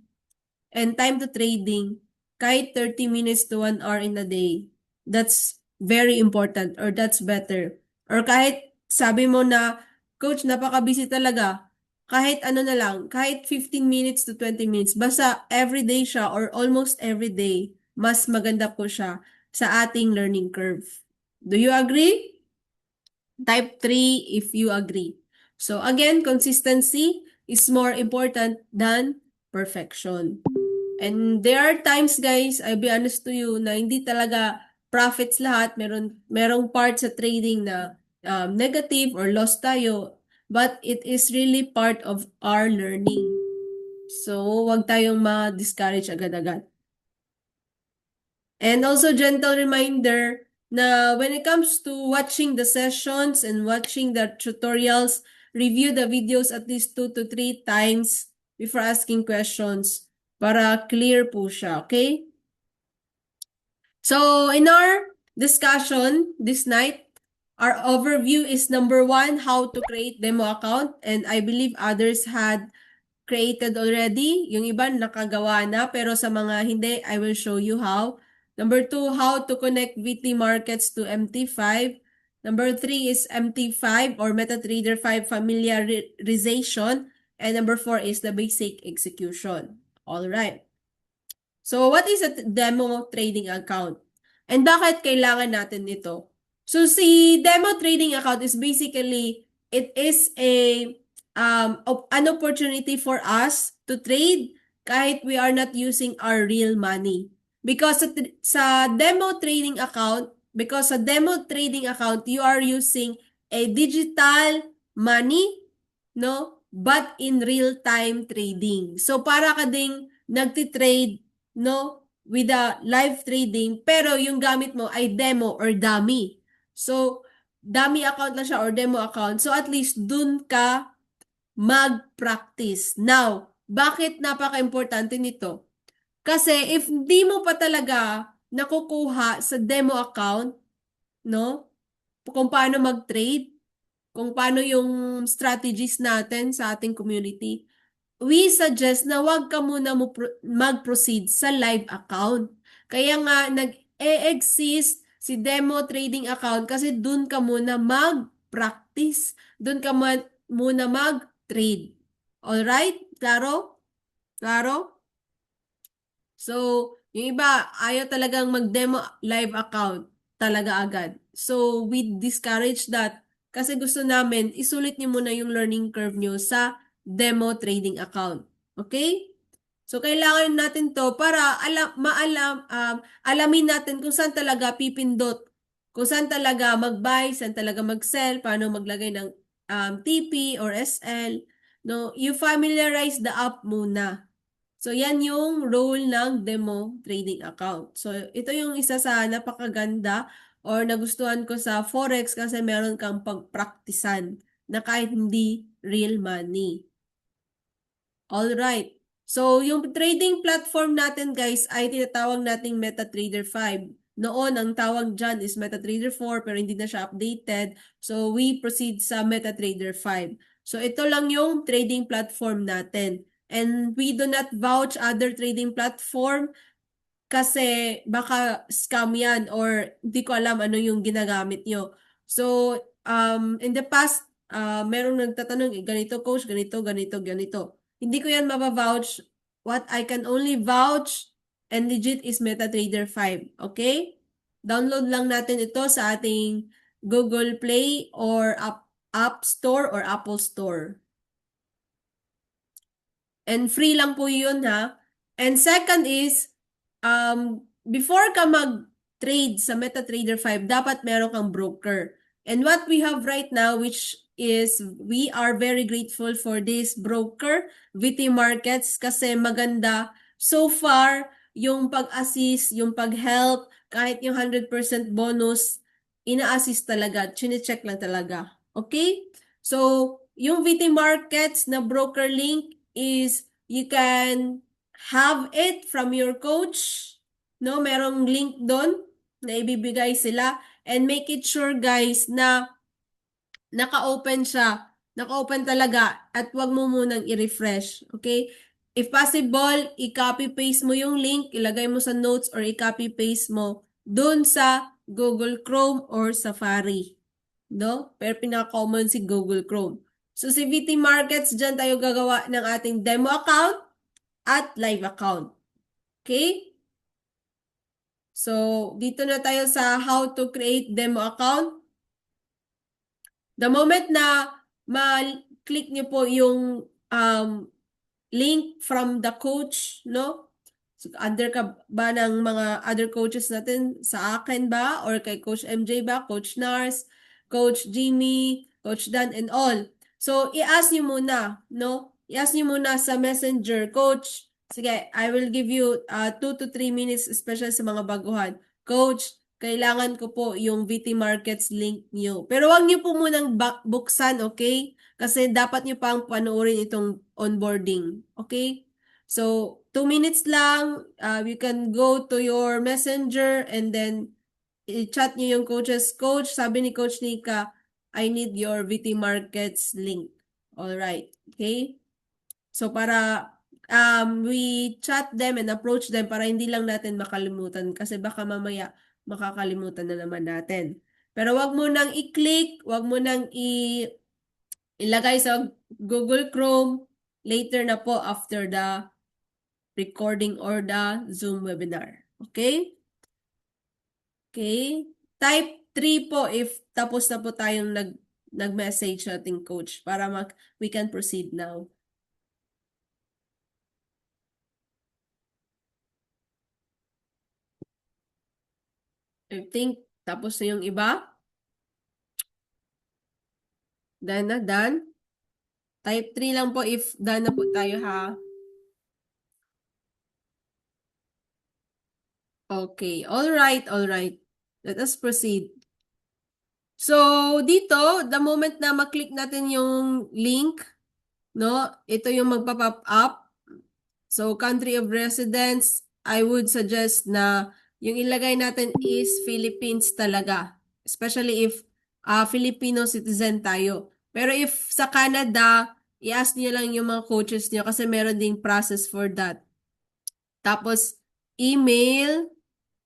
Speaker 2: and time to trading, kahit 30 minutes to 1 hour in a day. That's very important or that's better. Or kahit sabi mo na, Coach, napaka-busy talaga. Kahit ano na lang, kahit 15 minutes to 20 minutes, basta everyday siya or almost everyday, mas maganda po siya sa ating learning curve. Do you agree? Type 3 if you agree. So again, consistency is more important than perfection. And there are times, guys, I'll be honest to you, na hindi talaga profits lahat. Merong part sa trading na negative or loss tayo. But it is really part of our learning. So, wag tayong ma-discourage agad-agad. And also, gentle reminder na when it comes to watching the sessions and watching the tutorials, review the videos at least 2 to 3 times before asking questions para clear po siya, okay? So, in our discussion this night, our overview is number 1, how to create demo account. And I believe others had created already. Yung iba nakagawa na, pero sa mga hindi, I will show you how. Number 2, how to connect VT markets to MT5. Number 3 is MT5 or MetaTrader 5 familiarization. And number 4 is the basic execution. All right. So, what is a demo trading account? And bakit kailangan natin ito? So, si demo trading account is basically, it is an opportunity for us to trade kahit we are not using our real money. Because sa demo trading account, you are using a digital money, no? But in real-time trading. So, para ka ding nagtitrade, no? With a live trading, pero yung gamit mo ay demo or dummy. So, dummy account lang siya or demo account. So, at least dun ka mag-practice. Now, bakit napaka-importante nito? Kasi if di mo pa talaga nakukuha sa demo account, no? Kung paano mag-trade, kung paano yung strategies natin sa ating community, we suggest na wag ka muna mag-proceed sa live account. Kaya nga, nag-e-exist si demo trading account kasi dun ka muna mag-practice. Dun ka muna mag-trade. Alright? Klaro? Klaro? So, yung iba, ayaw talagang mag-demo live account talaga agad. So, we discourage that kasi gusto namin, isulit niyo muna yung learning curve niyo sa demo trading account. Okay? So, kailangan natin to para alamin natin kung saan talaga pipindot. Kung saan talaga mag-buy, saan talaga mag-sell, paano maglagay ng TP or SL. No, you familiarize the app muna. So, yan yung role ng demo trading account. So, ito yung isa sa napakaganda or nagustuhan ko sa Forex kasi meron kang pagpraktisan na kahit hindi real money. Alright. So, yung trading platform natin, guys, ay tinatawag nating MetaTrader 5. Noon, ang tawag dyan is MetaTrader 4 pero hindi na siya updated. So, we proceed sa MetaTrader 5. So, ito lang yung trading platform natin. And we do not vouch other trading platform kasi baka scam yan or hindi ko alam ano yung ginagamit nyo. So, in the past, merong nagtatanong, ganito coach, ganito, ganito, ganito. Hindi ko yan mabavouch. What I can only vouch and legit is MetaTrader 5. Okay? Download lang natin ito sa ating Google Play or App Store or Apple Store. And free lang po yun ha. And second is, before ka mag-trade sa MetaTrader 5, dapat meron kang broker. And what we have right now, which is we are very grateful for this broker, VT Markets, kasi maganda. So far, yung pag-assist, yung pag-help, kahit yung 100% bonus, ina-assist talaga, chine-check lang talaga. Okay? So, yung VT Markets na broker link is you can have it from your coach. No, merong link doon na ibibigay sila and make it sure guys na naka-open siya. Naka-open talaga at wag mo munang i-refresh. Okay? If possible, i-copy-paste mo yung link, ilagay mo sa notes or i-copy-paste mo dun sa Google Chrome or Safari. No? Pero pinaka-common si Google Chrome. So, si VT Markets, dyan tayo gagawa ng ating demo account at live account. Okay? So, dito na tayo sa how to create demo account. The moment na ma-click nyo po yung link from the coach, no? So, under ka ba ng mga other coaches natin? Sa akin ba? Or kay Coach MJ ba? Coach Nars, Coach Jimmy, Coach Dan, and all. So, i-ask nyo muna, no? I-ask nyo muna sa messenger, Coach, sige, I will give you 2 to 3 minutes, especially sa mga baguhan. Coach, kailangan ko po yung VT Markets link nyo. Pero wag nyo po munang buksan, okay? Kasi dapat nyo pang panoorin itong onboarding. Okay? So, 2 minutes lang. You can go to your messenger and then i-chat nyo yung coaches. Coach, sabi ni Coach Nika, I need your VT Markets link. Alright. Okay? So, para we chat them and approach them para hindi lang natin makalimutan kasi baka mamaya makakalimutan na naman natin. Pero wag mo nang i-click, wag mo nang ilagay sa Google Chrome later na po after the recording or the Zoom webinar. Okay? Okay? Type 3 po if tapos na po tayong nag-message sa ating coach para we can proceed now. I think tapos na yung iba. Done na, done. Type 3 lang po if done na po tayo ha. Okay, all right, all right. Let us proceed. So, dito, the moment na maklik natin yung link, no, ito yung magpa-pop up. So, country of residence, I would suggest na yung ilagay natin is Philippines talaga. Especially if Filipino citizen tayo. Pero if sa Canada, i-ask niyo lang yung mga coaches niyo kasi meron ding process for that. Tapos, email.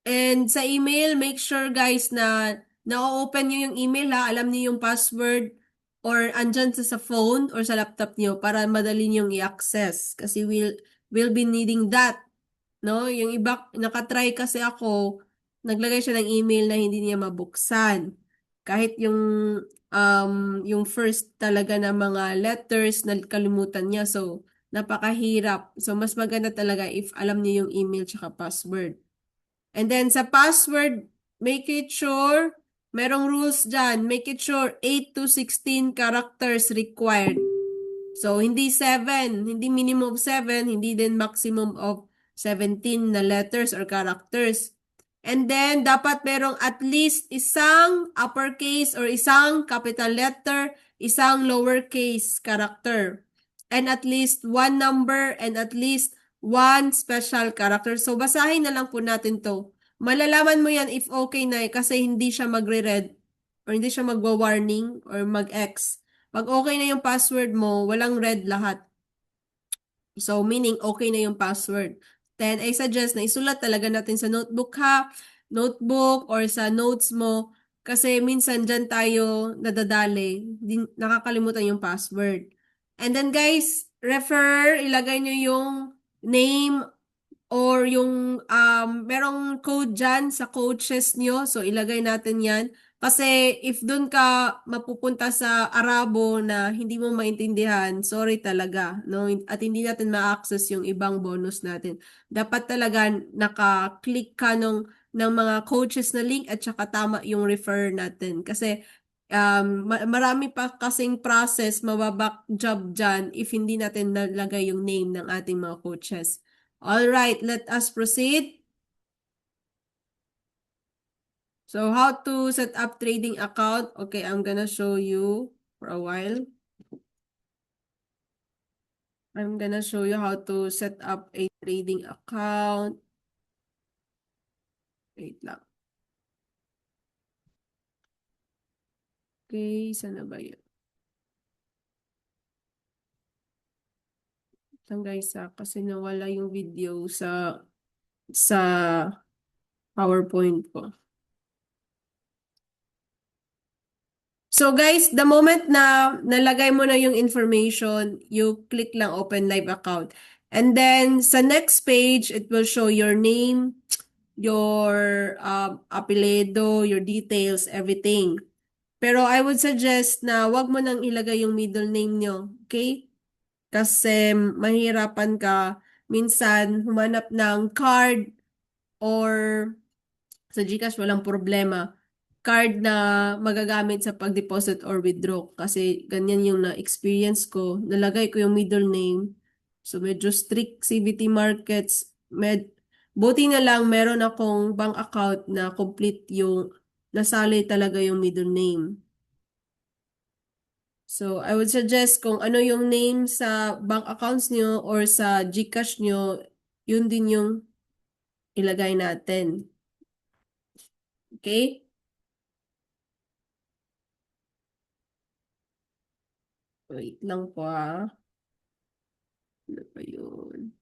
Speaker 2: And sa email, make sure guys na na-open nyo yung email ha. Alam niyo yung password or andyan sa phone or sa laptop niyo para madali niyong i-access. Kasi we'll be needing that. No? Yung iba, nakatry kasi ako, naglagay siya ng email na hindi niya mabuksan. Kahit yung first talaga na mga letters na kalimutan niya. So, napakahirap. So, mas maganda talaga if alam niyo yung email tsaka password. And then sa password, make it sure, merong rules dyan. Make it sure 8 to 16 characters required. So, hindi 7, hindi minimum of 7, hindi din maximum of 17 na letters or characters. And then, dapat merong at least isang uppercase or isang capital letter, isang lowercase character. And at least one number and at least one special character. So, basahin na lang po natin to. Malalaman mo yan if okay na kasi hindi siya magre-red or hindi siya magwa-warning or mag-X. Pag okay na yung password mo, walang red lahat. So, meaning okay na yung password. Then, I suggest na isulat talaga natin sa notebook ha. Notebook or sa notes mo. Kasi minsan dyan tayo nadadali. Nakakalimutan yung password. And then guys, ilagay nyo yung name or yung merong code dyan sa coaches nyo. So, ilagay natin yan. Kasi if dun ka mapupunta sa Arabo na hindi mo maintindihan, sorry talaga. No? At hindi natin ma-access yung ibang bonus natin. Dapat talaga naka-click ka ng mga coaches na link at saka tama yung refer natin. Kasi marami pa kasing process, mababak job dyan if hindi natin nalagay yung name ng ating mga coaches. All right, let us proceed. So how to set up trading account? Okay, I'm gonna show you for a while. I'm gonna show you how to set up a trading account. Wait lang. Okay, saan na ba yun? Lang guys kasi nawala yung video sa PowerPoint ko. So guys, the moment na nalagay mo na yung information, you click lang open live account. And then sa next page, it will show your name, your apelyido, your details, everything. Pero I would suggest na wag mo nang ilagay yung middle name nyo, okay? Kasi mahirapan ka minsan humanap ng card or sa GCash walang problema. Card na magagamit sa pag-deposit or withdraw. Kasi ganyan yung na-experience ko. Nalagay ko yung middle name. So medyo strict CVT Markets. Buti na lang meron akong bank account na complete yung nasali talaga yung middle name. So I would suggest kung ano yung name sa bank accounts nyo or sa GCash nyo, yun din yung ilagay natin. Okay? Wait lang po ah. Ano pa yun?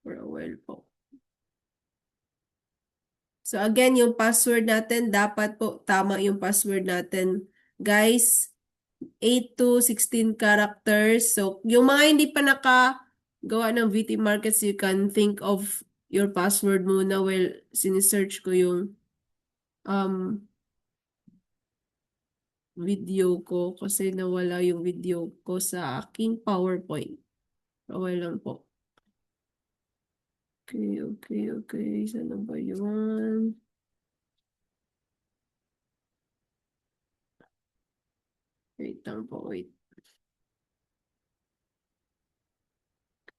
Speaker 2: For a while po. So again, yung password natin, dapat po tama yung password natin. Guys, 8 to 16 characters. So yung mga hindi pa nakagawa ng VT Markets, you can think of your password muna while sinisearch ko yung video ko kasi nawala yung video ko sa aking PowerPoint. Okay lang po. Okay. Saan ba yun? Wait lang po, wait.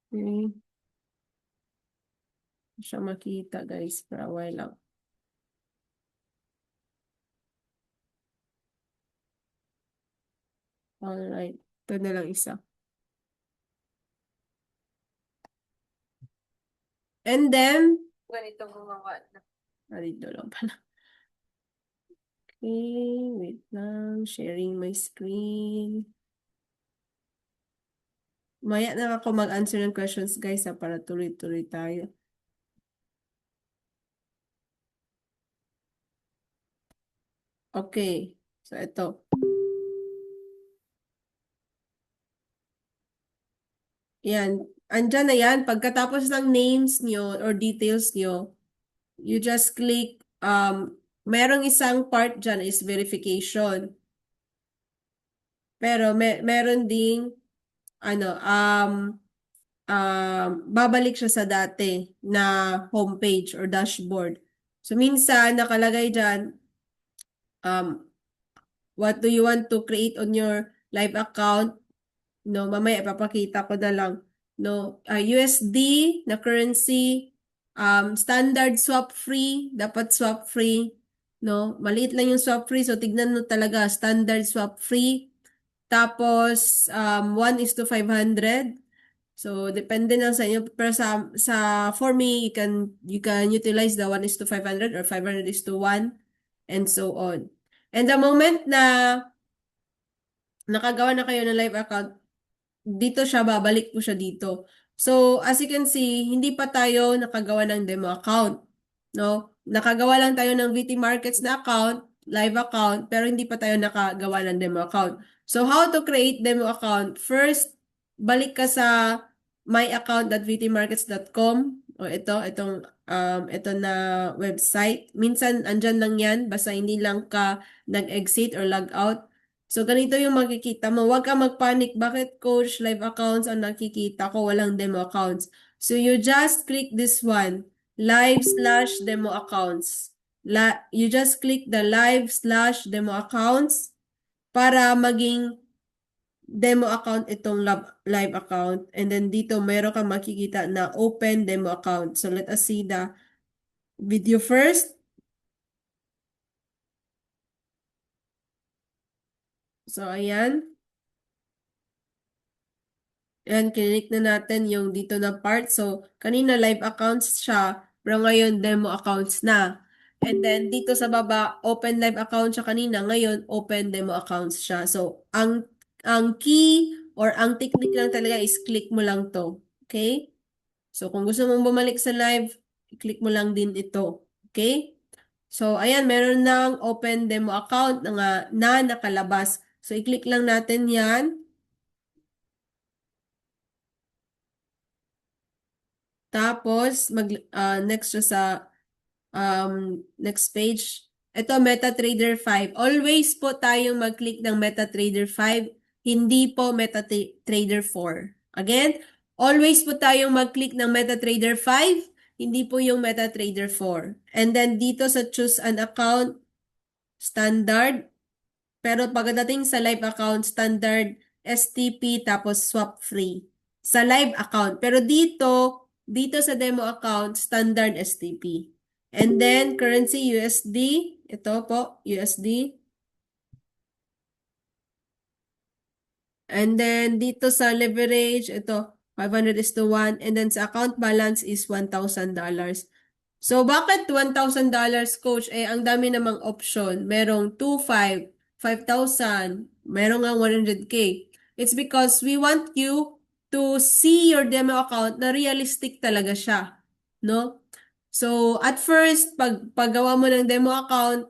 Speaker 2: Okay. Siya makita guys, for a while lang. Alright. Ito na lang isa. And then, ganito gumawa na. Dito lang pala. Okay, wait lang. Sharing my screen. Maya na ako mag-answer ng questions guys para tuloy-tuloy tayo. Okay. So, ito. Yan. Andyan na yan. Pagkatapos ng names nyo or details nyo, you just click, merong isang part dyan is verification. Pero meron ding, babalik siya sa dati na homepage or dashboard. So, minsan, nakalagay dyan, what do you want to create on your live account? No, mamaya ipapakita ko na lang. No, USD na currency, standard swap free, dapat swap free. No, maliit lang yung swap free, so tignan mo talaga standard swap free. Tapos 1:500. So depende lang sa inyo, pero for me, you can utilize the 1:500 or 500:1 and so on. And the moment na nakagawa na kayo ng live account, dito siya, babalik po siya dito. So, as you can see, hindi pa tayo nakagawa ng demo account. No? Nakagawa lang tayo ng VT Markets na account, live account, pero hindi pa tayo nakagawa ng demo account. So, how to create demo account? First, balik ka sa myaccount.vtmarkets.com o ito na website. Minsan, andyan lang yan, basta hindi lang ka nag-exit or log out. So, ganito yung makikita mo. Huwag ka magpanik. Bakit coach live accounts ang nakikita ko? Walang demo accounts. So, you just click this one. Live/demo accounts. You just click the live/demo accounts para maging demo account itong live account. And then dito, meron kang makikita na open demo account. So, let us see the video first. So, ayan. Ayan, kinilik na natin yung dito na part. So, kanina live accounts siya, pero ngayon demo accounts na. And then, dito sa baba, open live account siya kanina. Ngayon, open demo accounts siya. So, ang key or ang technique lang talaga is click mo lang to. Okay? So, kung gusto mong bumalik sa live, i-click mo lang din ito. Okay? So, ayan, meron ng open demo account na nakalabas. So, i-click lang natin yan. Tapos, next siya sa next page. Ito, MetaTrader 5. Always po tayong mag-click ng MetaTrader 5, hindi po MetaTrader 4. Again, always po tayong mag-click ng MetaTrader 5, hindi po yung MetaTrader 4. And then dito sa choose an account, standard. Pero pagdating sa live account, standard, STP, tapos swap free. Sa live account. Pero dito sa demo account, standard STP. And then, currency USD. Ito po, USD. And then, dito sa leverage, ito, 500:1. And then, sa account balance is $1,000. So, bakit $1,000, coach? Eh, ang dami namang option. Merong 2,500, 5,000, merong nga 100K. It's because we want you to see your demo account na realistic talaga siya. No? So, at first, paggawa mo ng demo account,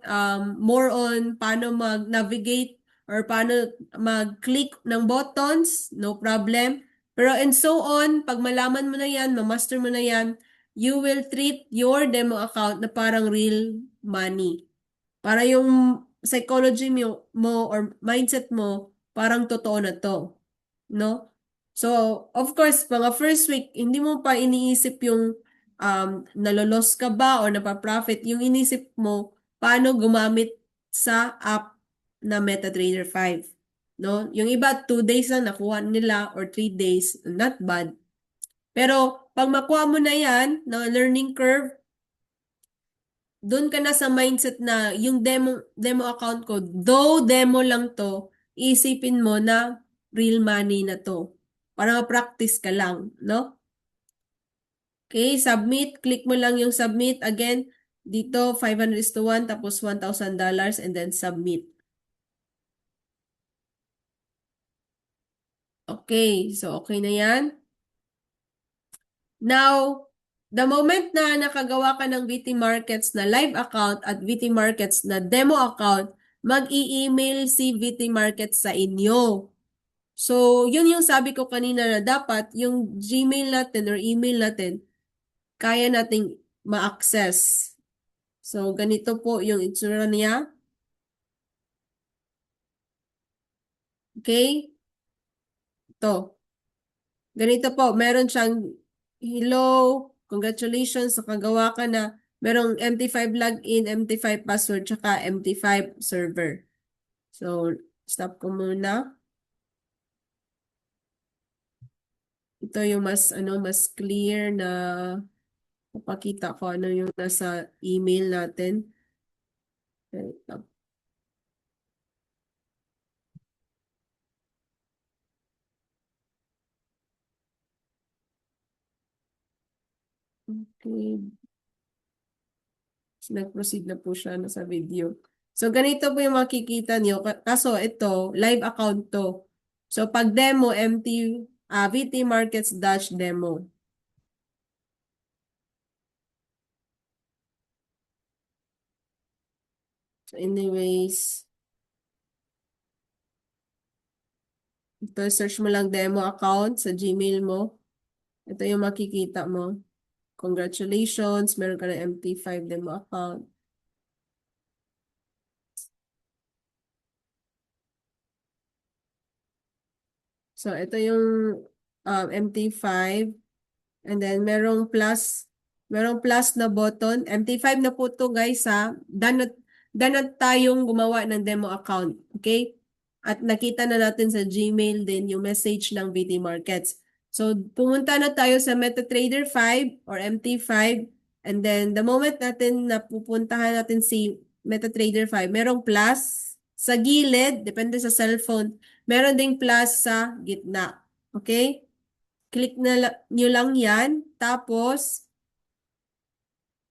Speaker 2: more on paano mag-navigate or paano mag-click ng buttons, no problem. Pero and so on, pag malaman mo na yan, ma-master mo na yan, you will treat your demo account na parang real money. Para yung psychology mo or mindset mo, parang totoo na to. No? So, of course, mga first week, hindi mo pa iniisip yung nalolos ka ba or napaprofit. Yung inisip mo, paano gumamit sa app na MetaTrader 5. No? Yung iba, 2 days lang nakuha nila or 3 days, not bad. Pero, pag makuha mo na yan, na learning curve, doon ka na sa mindset na yung demo account ko, though demo lang to, isipin mo na real money na to. Para ma-practice ka lang, no? Okay, submit. Click mo lang yung submit. Again, dito 500:1 tapos $1,000 and then submit. Okay, so okay na yan. Now, the moment na nakagawa ka ng VT Markets na live account at VT Markets na demo account, mag-i-email si VT Markets sa inyo. So, yun yung sabi ko kanina na dapat yung Gmail natin or email natin, kaya nating ma-access. So, ganito po yung itsura niya. Okay? Ito. Ganito po, meron siyang hello, congratulations, nakagawa ka na. Merong MT5 login, MT5 password, tsaka MT5 server. So, stop ko muna. Ito yung mas clear na papakita ko ano yung nasa email natin. Okay. Nag-proceed na po siya sa video. So, ganito po yung makikita niyo. Kaso, ito, live account to. So, pag demo, VT Markets dash demo. So, anyways, ito, search mo lang demo account sa Gmail mo. Ito yung makikita mo. Congratulations, meron ka ng MT5 demo account. So, ito yung MT5. And then, merong plus na button. MT5 na po to guys ha. Done na tayong gumawa ng demo account. Okay? At nakita na natin sa Gmail din yung message ng VT Markets. So, pumunta na tayo sa MetaTrader 5 or MT5. And then, the moment natin na pupuntahan natin si MetaTrader 5, merong plus sa gilid, depende sa cellphone. Meron ding plus sa gitna. Okay? Click na nyo lang yan. Tapos,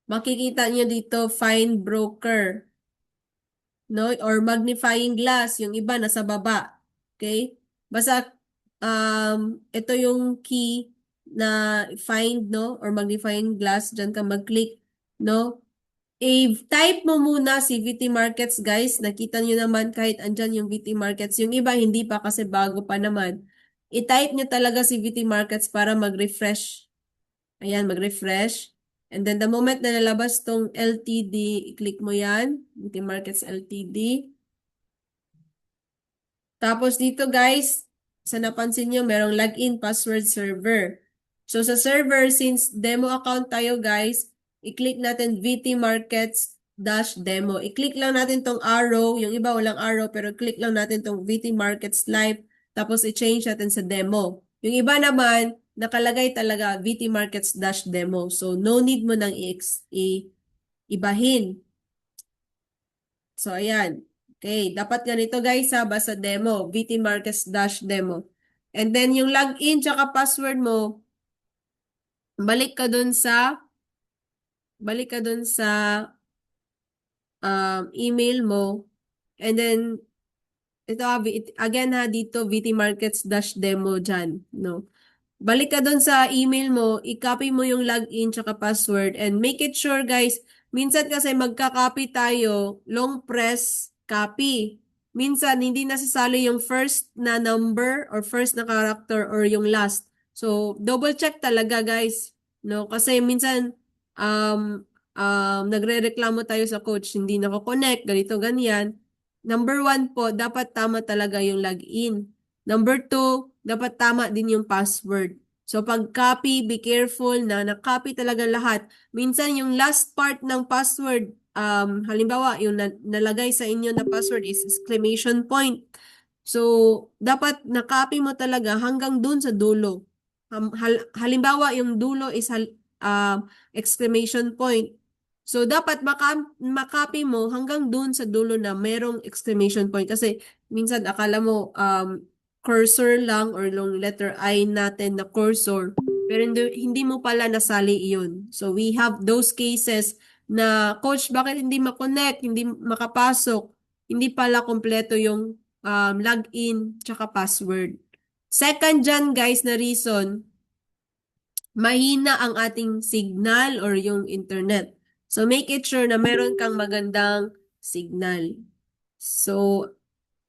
Speaker 2: makikita nyo dito, find broker. No? Or magnifying glass. Yung iba nasa baba. Okay? Basta, ito yung key na find, no? Or magnifying glass, dyan ka mag-click, no? I-type mo muna si VT Markets, guys. Nakita nyo naman kahit andyan yung VT Markets. Yung iba, hindi pa kasi bago pa naman. I-type nyo talaga si VT Markets para mag-refresh. Ayan, mag-refresh. And then the moment na lalabas tong LTD, i-click mo yan. VT Markets LTD. Tapos dito guys, sa napansin nyo, merong login password server. So sa server, since demo account tayo guys, i-click natin VT Markets -demo. I-click lang natin tong arrow. Yung iba walang arrow, pero click lang natin tong VT Markets Live. Tapos i-change natin sa demo. Yung iba naman, nakalagay talaga VT Markets -demo. So no need mo nang ibahin. So ayan. Okay, dapat ganito guys ha, basta demo, VT Markets -demo. And then yung login tsaka password mo, balik ka dun sa email mo. And then ito again ha, dito VT Markets -demo dyan, no? Balik ka dun sa email mo, i-copy mo yung login tsaka password and make it sure guys, minsan kasi magka-copy tayo, long press, copy. Minsan hindi nasasali yung first na number or first na character or yung last. So, double check talaga guys. No? Kasi minsan, nagre-reklamo tayo sa coach, hindi nako-connect, ganito, ganyan. Number 1 po, dapat tama talaga yung login. Number 2, dapat tama din yung password. So, pag copy, be careful na na-copy talaga lahat. Minsan, yung last part ng password, halimbawa, yung nalagay sa inyo na password is exclamation point. So, dapat na-copy mo talaga hanggang dun sa dulo. Halimbawa, yung dulo is exclamation point. So, dapat makopy mo hanggang dun sa dulo na merong exclamation point. Kasi, minsan akala mo, cursor lang or long letter I natin na cursor. Pero hindi mo pala nasali iyon. So, we have those cases na, Coach, bakit hindi makonect, hindi makapasok, hindi pala kompleto yung login tsaka password. Second dyan, guys, na reason, mahina ang ating signal or yung internet. So, make it sure na meron kang magandang signal. So,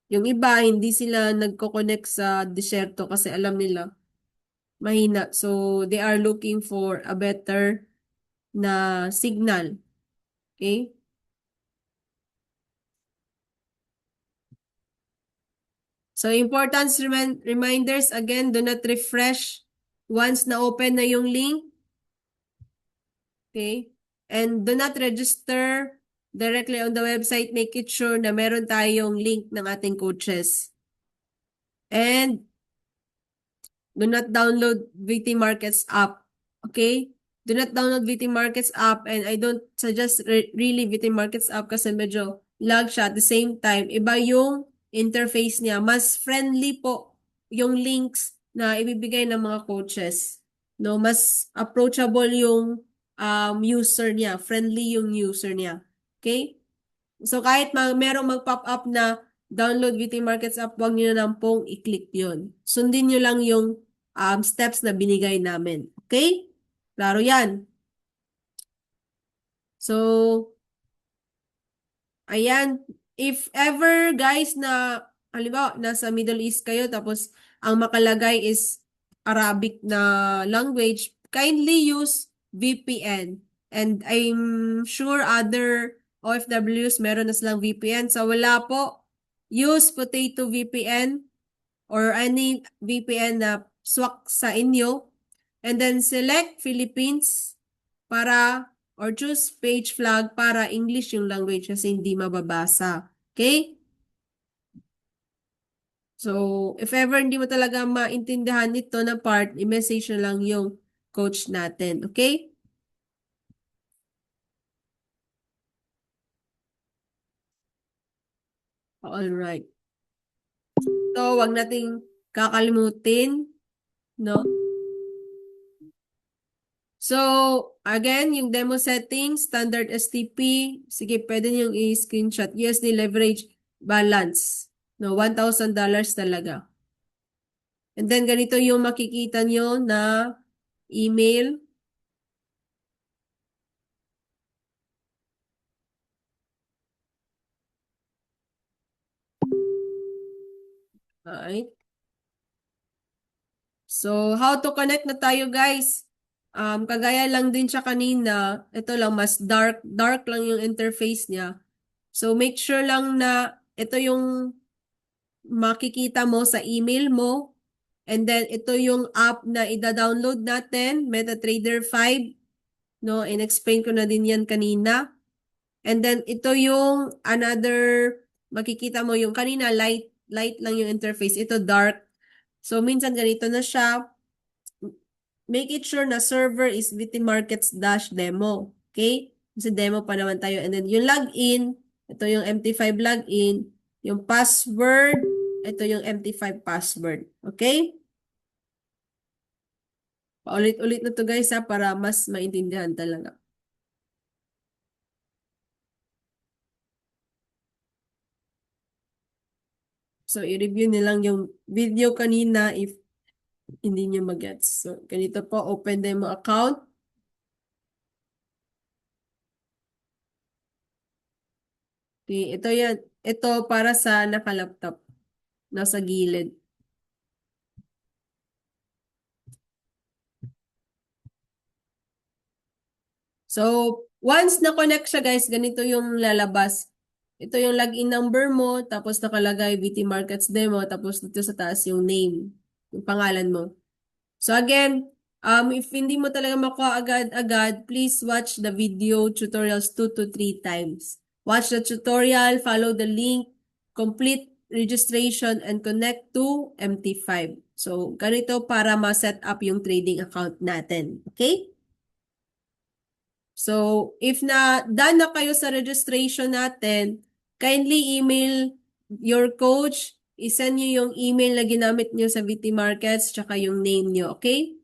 Speaker 2: yung iba, hindi sila nagko-connect sa disyerto kasi alam nila, mahina. So, they are looking for a better na signal. Okay? So, importance reminders, again, do not refresh once na open na yung link. Okay? And do not register directly on the website. Make it sure na meron tayong link ng ating coaches. And do not download VT Markets app. Okay? Do not download VT Markets app and I don't suggest really VT Markets app kasi medyo lag siya. At the same time, iba yung interface niya. Mas friendly po yung links na ibibigay ng mga coaches. No, mas approachable yung user niya. Friendly yung user niya. Okay? So kahit merong mag-pop up na download VT Markets app, huwag nyo na pong i-click yun. Sundin nyo lang yung steps na binigay namin. Okay? Klaro yan. So, ayan. If ever, guys, na, halimbawa, nasa Middle East kayo, tapos ang makalagay is Arabic na language, kindly use VPN. And I'm sure other OFWs meron na silang VPN. So, wala po. Use Potato VPN or any VPN na swak sa inyo. And then select Philippines para or choose page flag para English yung language kasi hindi mababasa. Okay? So, if ever hindi mo talaga maintindihan nito na part, i-message na lang yung coach natin. Okay? Alright. So, wag nating kakalimutin, no? So, again, yung demo settings, standard STP, sige, pwede nyo i-screenshot. USD leverage balance. No, $1,000 talaga. And then ganito yung makikita nyo na email. Alright. So, how to connect na tayo, guys? Kagaya lang din siya kanina, ito lang, mas dark lang yung interface niya. So, make sure lang na ito yung makikita mo sa email mo. And then, ito yung app na ida-download natin, MetaTrader 5. No, in-explain ko na din yan kanina. And then, ito yung another, makikita mo yung kanina, light lang yung interface. Ito dark. So, minsan ganito na siya. Make it sure na server is vtmarkets-demo. Okay? Kasi demo pa naman tayo. And then yung login, ito yung MT5 login. Yung password, ito yung MT5 password. Okay? Paulit-ulit na to guys ha, para mas maintindihan talaga. So, i-review nilang yung video kanina if hindi nyo mag-gets. So, ganito po, open demo account. Okay, ito yan. Ito para sa naka-laptop. Nasa gilid. So, once na-connect siya guys, ganito yung lalabas. Ito yung login number mo, tapos nakalagay VT Markets Demo, tapos dito sa taas yung name, yung pangalan mo. So again, if hindi mo talaga makuha agad-agad, please watch the video tutorials 2 to 3 times. Watch the tutorial, follow the link, complete registration, and connect to MT5. So, ganito para ma-set up yung trading account natin. Okay? So, if done na kayo sa registration natin, kindly email your coach, isend nyo yung email na ginamit nyo sa VT Markets, tsaka yung name nyo, okay?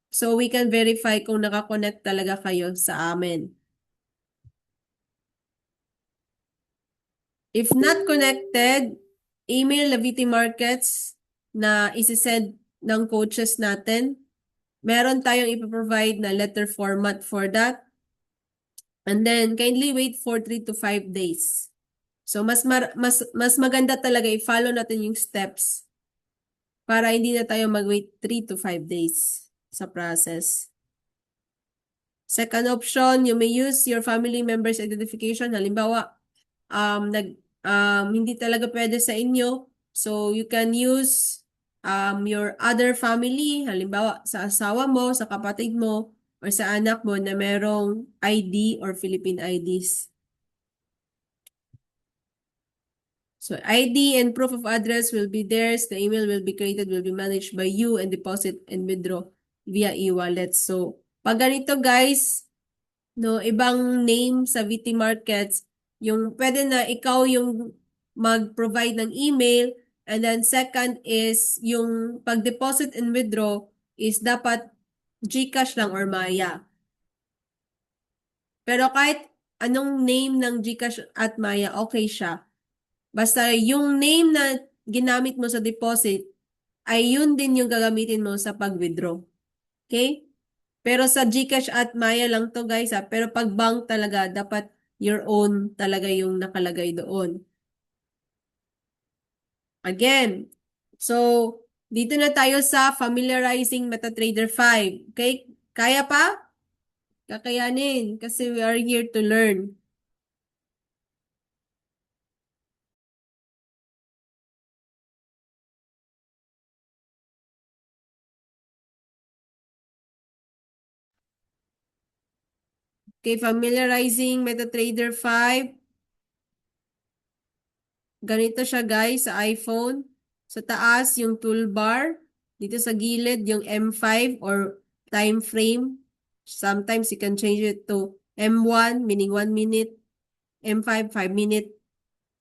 Speaker 2: So, we can verify kung nakakonect talaga kayo sa amin. If not connected, email the VT Markets na isi-send ng coaches natin. Meron tayong ipoprovide na letter format for that. And then, kindly wait for 3 to 5 days. So, mas maganda talaga i-follow natin yung steps para hindi na tayo mag-wait 3 to 5 days sa process. Second option, you may use your family member's identification. Halimbawa, hindi talaga pwede sa inyo. So, you can use your other family. Halimbawa, sa asawa mo, sa kapatid mo, or sa anak mo na merong ID or Philippine IDs. So ID and proof of address will be theirs. The email will be created, will be managed by you, and deposit and withdraw via e-wallet. So, pag ganito guys, no, ibang name sa VT Markets, yung pwede na ikaw yung mag-provide ng email, and then second is yung pag-deposit and withdraw is dapat GCash lang or Maya. Pero kahit anong name ng GCash at Maya, okay siya. Basta yung name na ginamit mo sa deposit, ay yun din yung gagamitin mo sa pag-withdraw. Okay? Pero sa GCash at Maya lang to guys ha. Pero pag bank talaga, dapat your own talaga yung nakalagay doon. Again, so dito na tayo sa familiarizing MetaTrader 5. Okay? Kaya pa? Kakayanin kasi we are here to learn. Okay, familiarizing MetaTrader 5. Ganito siya guys sa iPhone. Sa taas yung toolbar. Dito sa gilid yung M5 or time frame. Sometimes you can change it to M1 meaning 1 minute, M5 5 minute,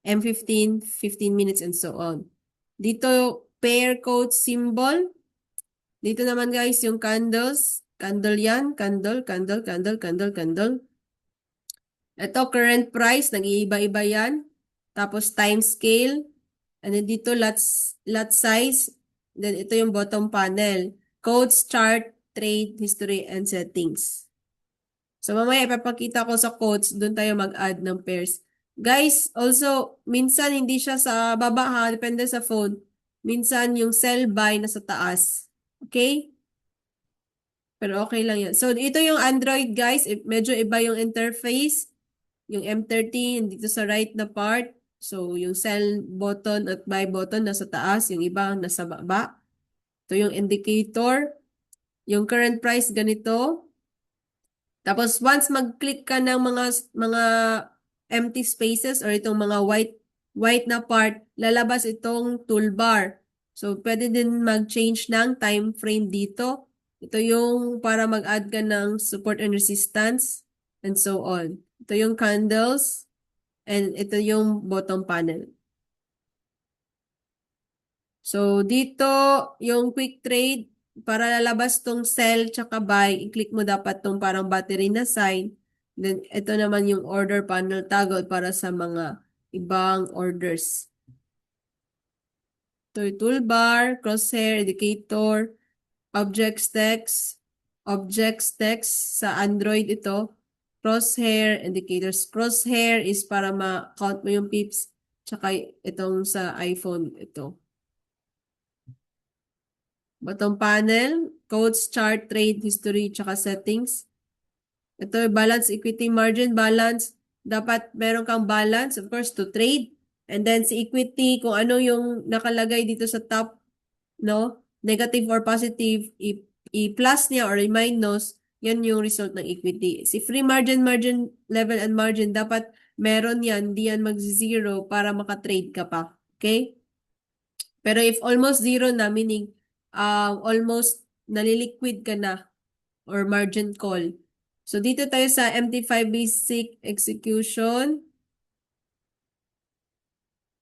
Speaker 2: M15 15 minutes and so on. Dito pair code symbol. Dito naman guys yung candles. Candle yan. Candle, candle, candle, candle, candle. Ito current price. Nag-iiba-iba yan. Tapos time scale. And then dito lot size. Then ito yung bottom panel. Codes, chart, trade, history, and settings. So mamaya ipapakita ko sa codes, doon tayo mag-add ng pairs. Guys, also, minsan hindi siya sa baba ha, depende sa phone. Minsan yung sell buy na sa taas. Okay? Pero okay lang yan. So, ito yung Android, guys. Medyo iba yung interface. Yung M13, dito sa right na part. So, yung sell button at buy button nasa taas. Yung iba nasa baba. Ito yung indicator. Yung current price ganito. Tapos, once mag-click ka ng mga empty spaces or itong mga white na part, lalabas itong toolbar. So, pwede din mag-change ng time frame dito. Ito yung para mag-add ka ng support and resistance and so on. Ito yung candles and ito yung bottom panel. So, dito yung quick trade, para lalabas tong sell tsaka buy, i-click mo dapat tong parang battery na sign. Then, ito naman yung order panel toggle para sa mga ibang orders. Ito yung toolbar, crosshair, indicator, objects text sa Android ito, crosshair, indicators. Crosshair is para ma-count mo yung pips, tsaka itong sa iPhone ito. Bottom panel, codes, chart, trade, history, tsaka settings. Ito yung balance, equity, margin, balance. Dapat meron kang balance, of course, to trade. And then si equity, kung ano yung nakalagay dito sa top, no? Negative or positive, i-plus niya or i-minus, yan yung result ng equity. Si free margin, margin level and margin, dapat meron yan, di yan mag-zero para makatrade ka pa. Okay? Pero if almost zero na, meaning almost naliliquid ka na or margin call. So, dito tayo sa MT5 basic execution.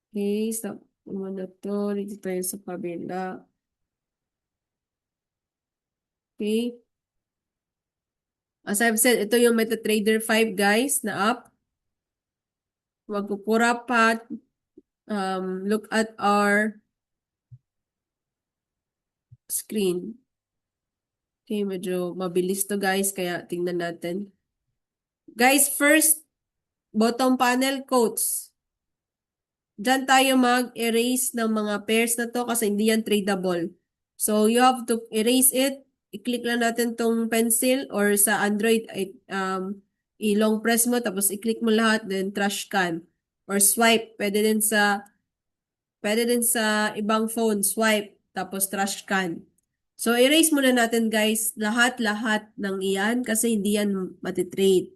Speaker 2: Okay, stop muna to. Dito tayo sa kabila. Okay. As I've said, ito yung MetaTrader 5 guys na app. Magpupura pa. Look at our screen. Okay, medyo mabilis to guys, kaya tingnan natin. Guys, first, bottom panel quotes. Diyan tayo mag-erase ng mga pairs na to kasi hindi yan tradable. So, you have to erase it. I-click lang natin tong pencil or sa Android, i-long press mo tapos i-click mo lahat, then trash can. Or swipe. Pwede din sa ibang phone, swipe, tapos trash can. So, erase muna natin guys, lahat-lahat ng iyan kasi hindi yan matitrade.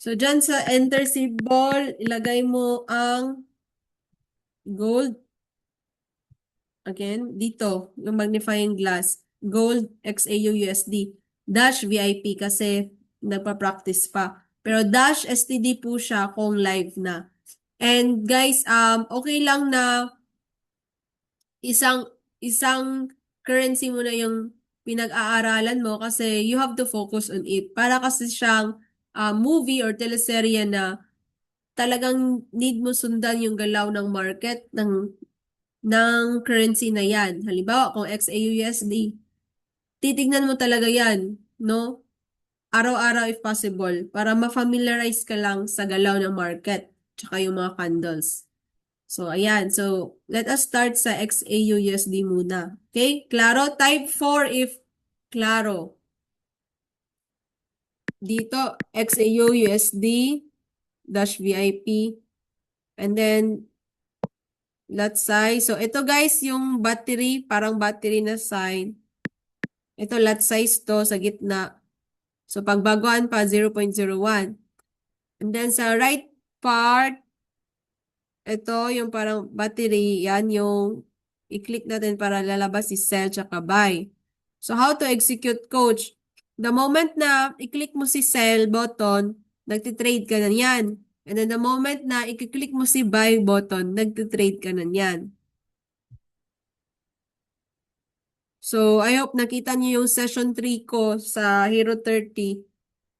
Speaker 2: So, dyan sa enter symbol, ilagay mo ang gold. Again, dito, yung magnifying glass, gold XAU USD, dash VIP kasi nagpa-practice pa. Pero dash STD po siya kung live na. And guys, okay lang na isang currency mo na yung pinag-aaralan mo kasi you have to focus on it. Para kasi siyang movie or teleserye na talagang need mo sundan yung galaw ng market ng currency na yan. Halimbawa, kung XAUUSD, titignan mo talaga yan, no? Araw-araw if possible para ma-familiarize ka lang sa galaw ng market tsaka yung mga candles. So, ayan. So, let us start sa XAUUSD muna. Okay? Klaro? Type 4 if klaro. Dito, XAUUSD dash VIP. And then, lot size. So, ito guys, yung battery, parang battery na sign. Ito, lot size to sa gitna. So, pagbaguan pa, 0.01. And then, sa right part, ito, yung parang battery, yan yung i-click natin para lalabas si sell tsaka buy. So, how to execute coach? The moment na i-click mo si sell button, nagtitrade ka na yan. And then the moment na i-click mo si buy button, nagtitrade ka na yan. So, I hope nakita niyo yung session 3 ko sa Hero 30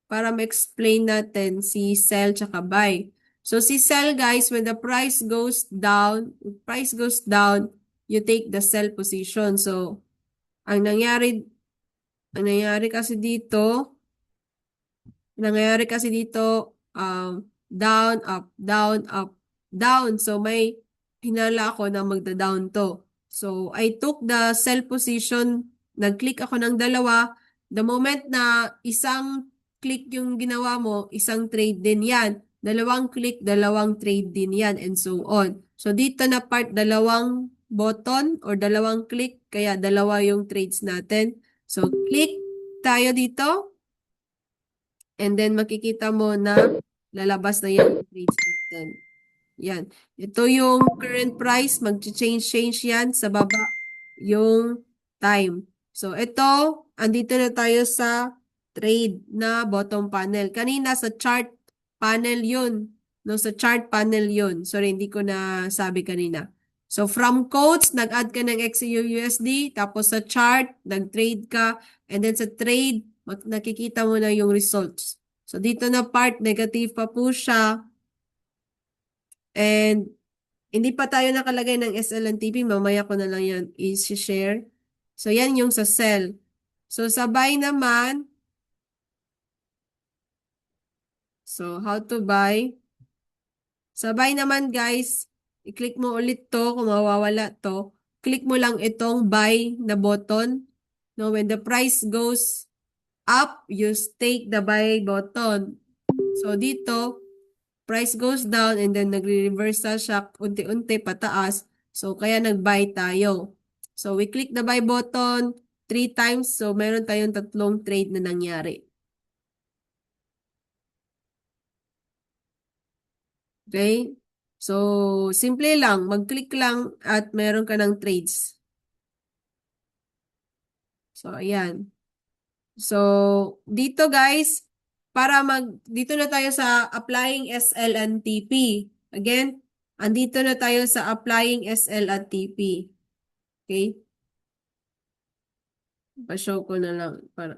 Speaker 2: para ma-explain natin si sell tsaka buy. So, si sell guys, when the price goes down, you take the sell position. So, ang nangyari kasi dito, down, up, down, up, down. So, may hinala ako na magda-down to. So, I took the sell position, nag-click ako ng dalawa. The moment na isang click yung ginawa mo, isang trade din yan. Dalawang click, dalawang trade din yan, and so on. So, dito na part, dalawang button or dalawang click, kaya dalawa yung trades natin. So, click tayo dito. And then makikita mo na lalabas na yan yung trades natin. Yan. Ito yung current price. Mag-change yan sa baba yung time. So ito, andito na tayo sa trade na bottom panel. Kanina sa chart panel yun. No, sa chart panel yun. Sorry, hindi ko na sabi kanina. So from quotes, nag-add ka ng XAUUSD. Tapos sa chart, nag-trade ka. And then sa trade, nakikita mo na yung results. So dito na part, negative pa po siya. And hindi pa tayo nakalagay ng SLNTP. Mamaya ko na lang yan i-share. So yan yung sa sell. So sa buy naman, so how to buy? Sa buy naman guys, i-click mo ulit to kung mawawala to. Click mo lang itong buy na button. No, when the price goes up, you take the buy button. So dito, price goes down and then nagre-reverse siya unti-unti pataas. So kaya nag-buy tayo. So we click the buy button 3 times. So meron tayong 3 trade na nangyari. Okay? So simple lang, mag-click lang at meron ka ng trades. So ayan. So dito guys, dito na tayo sa applying SL and TP. Again, andito na tayo sa applying SL at TP. Okay? Pa-show ko na lang para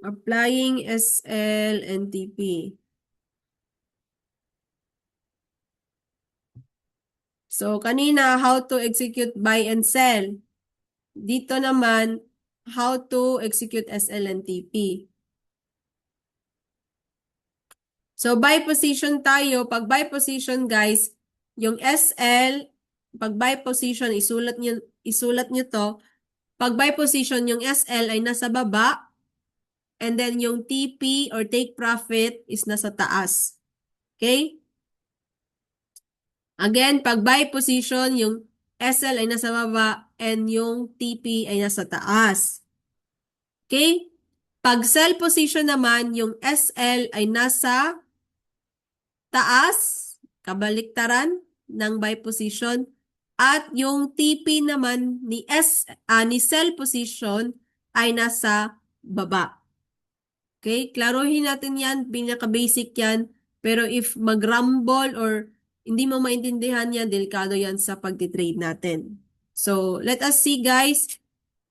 Speaker 2: applying SL and TP. So kanina how to execute buy and sell. Dito naman how to execute SL and TP. So buy position tayo. Pag buy position guys, yung SL, pag buy position isulat niyo to. Pag buy position yung SL ay nasa baba. And then yung TP or take profit is nasa taas. Okay? Again, pag buy position, yung SL ay nasa baba and yung TP ay nasa taas. Okay? Pag sell position naman, yung SL ay nasa taas, kabaliktaran ng buy position, at yung TP naman ni sell position ay nasa baba. Okay? Klaruhin natin yan. Pinaka-basic yan. Pero if mag-rumble or hindi mo maintindihan yan, delikado yan sa pagtitrade natin. So, let us see guys,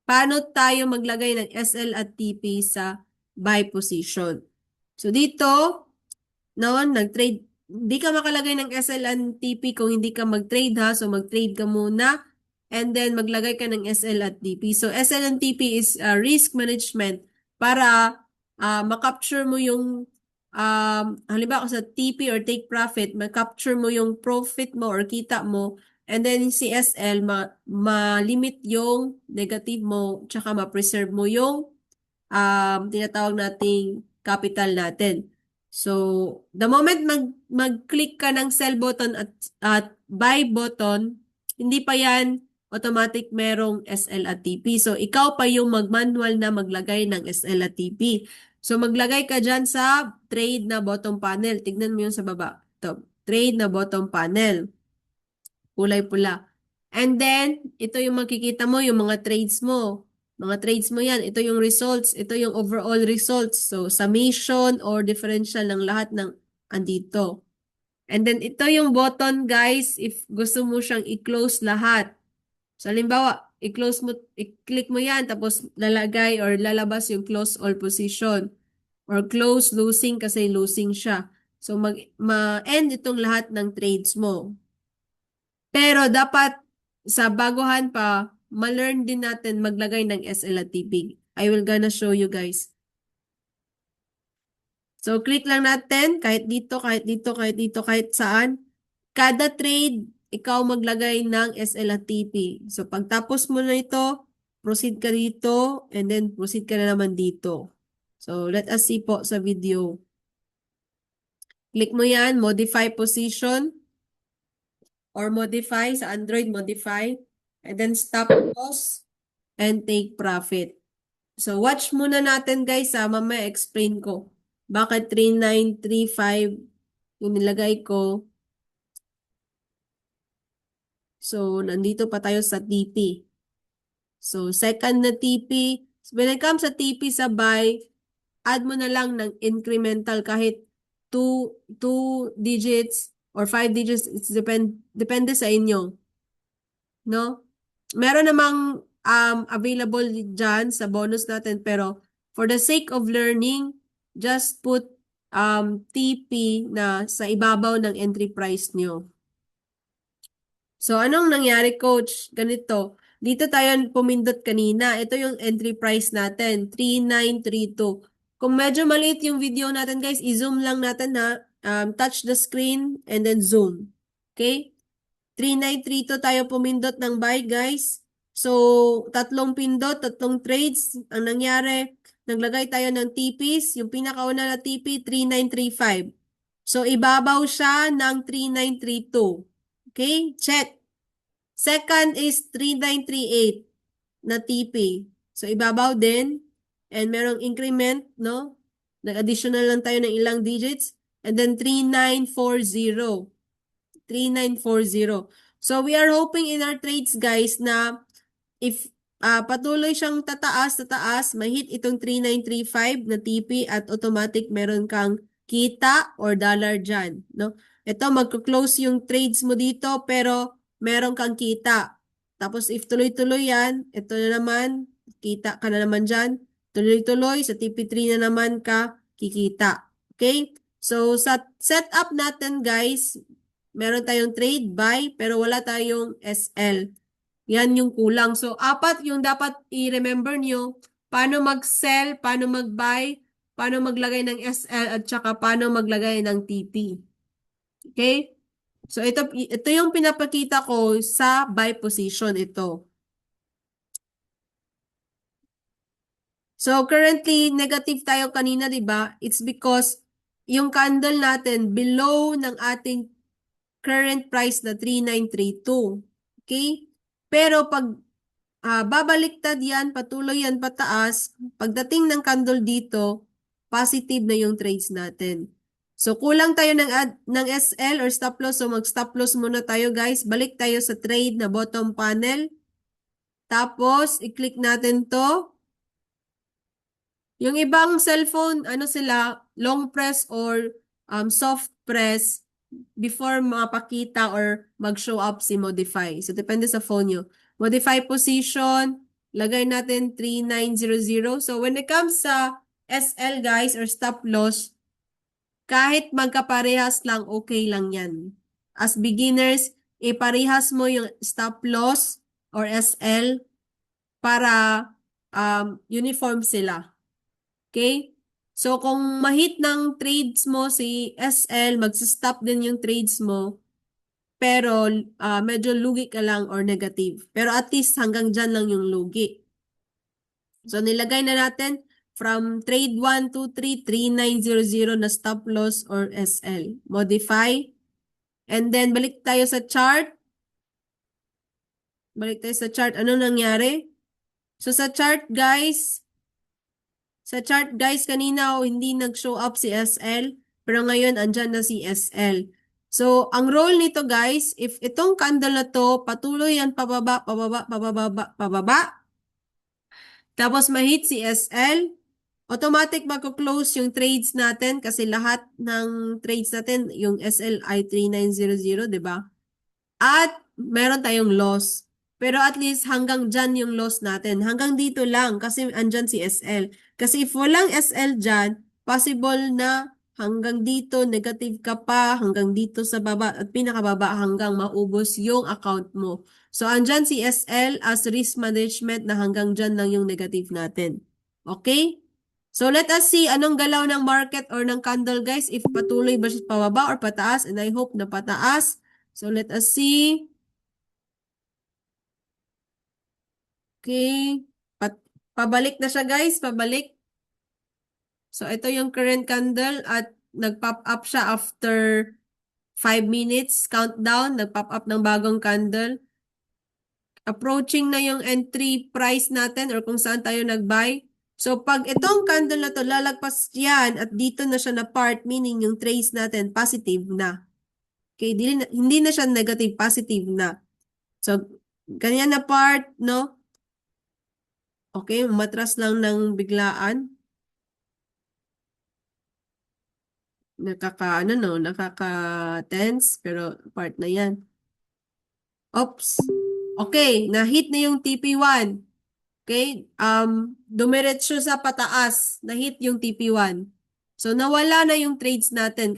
Speaker 2: paano tayo maglagay ng SL at TP sa buy position. So, dito, nag-trade. Hindi ka makalagay ng SL and TP kung hindi ka mag-trade ha. So, mag-trade ka muna. And then, maglagay ka ng SL at TP. So, SL and TP is risk management para makapture mo yung halimbawa sa TP or take profit, makapture mo yung profit mo or kita mo, and then si SL, ma-limit yung negative mo, tsaka ma-preserve mo yung tinatawag nating capital natin. So, the moment mag-click ka ng sell button at buy button, hindi pa yan automatic merong SL at TP. So, ikaw pa yung mag-manual na maglagay ng SL at TP. So, maglagay ka dyan sa trade na bottom panel. Tignan mo yung sa baba. Ito, trade na bottom panel. Kulay pula. And then, ito yung makikita mo, yung mga trades mo. Mga trades mo yan. Ito yung results. Ito yung overall results. So, summation or differential ng lahat ng andito. And then, ito yung button, guys, if gusto mo siyang i-close lahat. So, halimbawa, i-click mo yan, tapos lalagay or lalabas yung close all position. Or close losing kasi losing siya. So, ma-end itong lahat ng trades mo. Pero dapat sa baguhan pa, ma-learn din natin maglagay ng SL at TP. I will gonna show you guys. So, click lang natin kahit dito, kahit dito, kahit dito, kahit saan. Kada trade, ikaw maglagay ng SL at TP. So, pagtapos mo na ito, proceed ka dito, and then proceed ka na naman dito. So, let us see po sa video. Click mo yan, modify position, or modify sa Android, modify, and then stop loss, and take profit. So, watch muna natin guys ha, mamaya explain ko. Bakit 3935 yung nilagay ko. So, nandito pa tayo sa TP. So, second na TP. So, when it comes sa TP sa buy, add mo na lang ng incremental kahit 2 digits or 5 digits. It's depende sa inyo. No? Meron namang available dyan sa bonus natin, pero for the sake of learning, just put TP na sa ibabaw ng entry price nyo. So, anong nangyari, coach? Ganito. Dito tayo pumindot kanina. Ito yung entry price natin, 3932. Kung medyo maliit yung video natin, guys, i-zoom lang natin ha. Touch the screen and then zoom. Okay? 3932 tayo pumindot ng buy, guys. So, tatlong pindot, tatlong trades. Ang nangyari, naglagay tayo ng TPs. Yung pinakauna na TP, 3935. So, ibabaw siya ng 3932. Okay? Check. Second is 3938 na TP. So, ibabaw din. And merong increment, no? Nag-additional lang tayo ng ilang digits. And then 3940. 3940. So, we are hoping in our trades, guys, na if patuloy siyang tataas, mahit itong 3935 na TP at automatic meron kang kita or dollar dyan. No? Ito, magko-close yung trades mo dito, pero meron kang kita. Tapos, if tuloy-tuloy yan, ito na naman, kita ka na naman dyan. Tuloy-tuloy, sa TP3 na naman ka, kikita. Okay? So, sa setup natin, guys, meron tayong trade buy, pero wala tayong SL. Yan yung kulang. So, apat yung dapat i-remember nyo. Paano mag-sell, paano mag-buy, paano maglagay ng SL, at saka paano maglagay ng TP. Okay? So, ito yung pinapakita ko sa buy position ito. So, currently, negative tayo kanina, di ba? It's because yung candle natin below ng ating current price na 3932. Okay? Pero pag babaliktad yan, patuloy yan pataas, pagdating ng candle dito, positive na yung trades natin. So, kulang tayo ng SL or stop loss. So, mag-stop loss muna tayo, guys. Balik tayo sa trade na bottom panel. Tapos, i-click natin to. Yung ibang cellphone, ano sila, long press or soft press before mapakita or mag-show up si modify. So, depende sa phone nyo. Modify position, lagay natin 3900. So, when it comes sa SL, guys, or stop loss, kahit magkaparehas lang, okay lang yan. As beginners, iparehas mo yung stop loss or SL para uniform sila. Okay? So, kung mahit ng trades mo si SL, magsa-stop din yung trades mo, pero medyo lugi ka lang or negative. Pero at least hanggang dyan lang yung lugi. So, nilagay na natin from trade 1, 2, 3, 3900 na stop loss or SL. Modify. And then, balik tayo sa chart. Balik tayo sa chart. Ano nangyari? So, sa chart, guys, kanina hindi nag-show up si SL, pero ngayon andyan na si SL. So, ang role nito guys, if itong candle na to, patuloy yan pababa, pababa, pababa, pababa, tapos mahit si SL, automatic magko-close yung trades natin kasi lahat ng trades natin, yung SL ay 3900, di ba? At meron tayong loss. Pero at least hanggang dyan yung loss natin. Hanggang dito lang kasi andyan si SL. Kasi if walang SL dyan, possible na hanggang dito, negative ka pa, hanggang dito sa baba, at pinakababa hanggang maubos yung account mo. So, andyan si SL as risk management na hanggang dyan lang yung negative natin. Okay? So, let us see anong galaw ng market or ng candle, guys. If patuloy ba siya pababa or pataas, and I hope na pataas. So, let us see. Okay. Pabalik na siya, guys. Pabalik. So, ito yung current candle at nag-pop up siya after 5 minutes countdown. Nag-pop up ng bagong candle. Approaching na yung entry price natin or kung saan tayo nag-buy. So, pag itong candle na to, lalagpas yan at dito na siya na part, meaning yung trace natin, positive na. Okay, hindi na siya negative, positive na. So, ganyan na part, no? Okay, matras lang ng biglaan. Nakaka-tense, pero part na yan. Oops. Okay, na-hit na yung TP1. Okay, dumiretso sa pataas, na-hit yung TP1. So, nawala na yung trades natin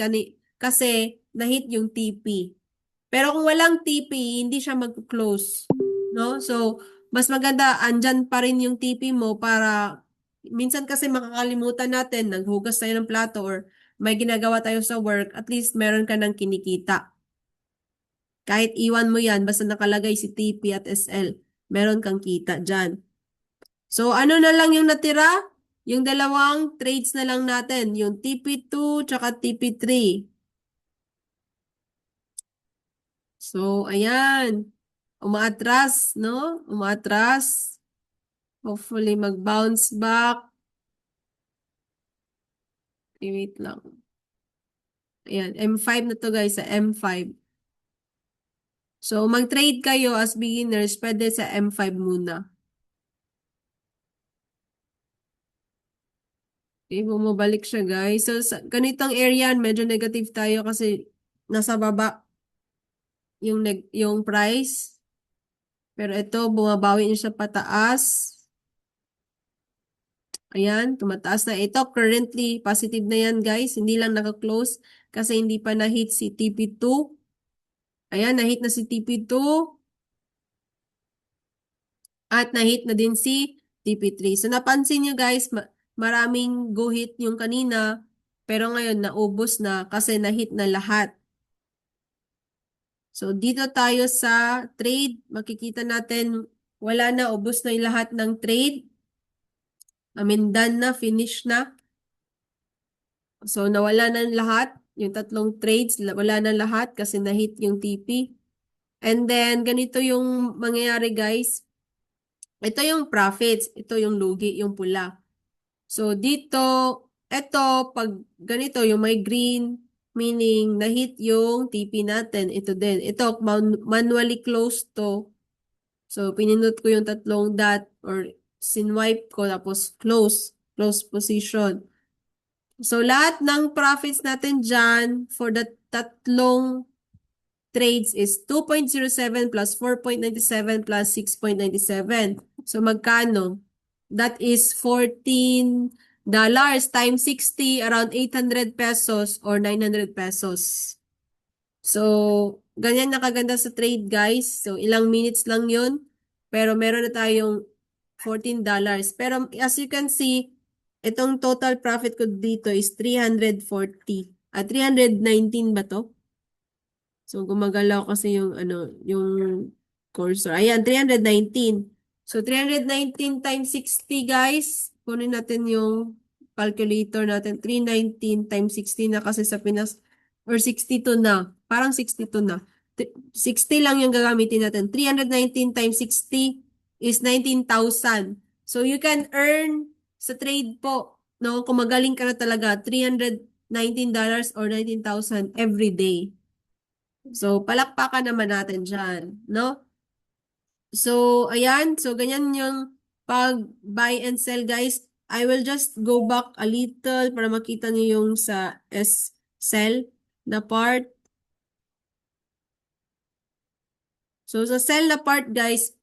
Speaker 2: kasi na-hit yung TP. Pero kung walang TP, hindi siya mag-close. No? So, mas maganda, andyan pa rin yung TP mo para minsan kasi makakalimutan natin, naghugas tayo ng plato or may ginagawa tayo sa work, at least meron ka ng kinikita. Kahit iwan mo yan, basta nakalagay si TP at SL, meron kang kita dyan. So, ano na lang yung natira? Yung dalawang trades na lang natin, yung TP2 tsaka TP3. So, ayan. Umaatras, no? Umaatras. Hopefully, mag-bounce back. Wait lang. Ayan, M5 na to guys, sa M5. So, mag-trade kayo as beginners, pwede sa M5 muna. Okay, bumabalik siya guys. So, sa ganitong area, medyo negative tayo kasi nasa baba yung price. Pero ito, bumabawi niya siya pataas. Ayan, tumataas na. Ito, currently, positive na yan, guys. Hindi lang naka-close kasi hindi pa na-hit si TP2. Ayan, na-hit na si TP2. At na-hit na din si TP3. So, napansin nyo, guys, maraming go-hit yung kanina. Pero ngayon, naubos na kasi na-hit na lahat. So, dito tayo sa trade. Makikita natin, wala na, ubos na yung lahat ng trade. I mean, done na, finish na. So, nawala na lahat. Yung tatlong trades, wala na lahat kasi na-hit yung TP. And then, ganito yung mangyayari, guys. Ito yung profits. Ito yung lugi, yung pula. So, dito, ito, pag ganito, yung may green, meaning na-hit yung TP natin. Ito din. Ito, manually closed to. So, pinindot ko yung tatlong dot or sinwipe ko, tapos close. Close position. So, lahat ng profits natin dyan for the tatlong trades is 2.07 plus 4.97 plus 6.97. So, magkano? That is $14 times 60, around 800 pesos or 900 pesos. So, ganyan nakaganda sa trade, guys. So, ilang minutes lang yun. Pero meron na tayong $14. Pero as you can see, itong total profit ko dito is 340. 319 ba to? So, gumagalaw kasi yung, yung cursor. Ayan, 319. So, 319 times 60, guys. Kunin natin yung calculator natin. 319 times 60 na kasi sa Pinas, or 62 na. Parang 62 na. 60 lang yung gagamitin natin. 319 times 60 is 19,000. So, you can earn sa trade po, no? Kung magaling ka na talaga, $319 or 19,000 every day. So, palakpakan naman natin dyan, no? So, ayan. So, ganyan yung pag-buy and sell, guys. I will just go back a little para makita niyo yung sa sell na part. So, sa sell na part, guys,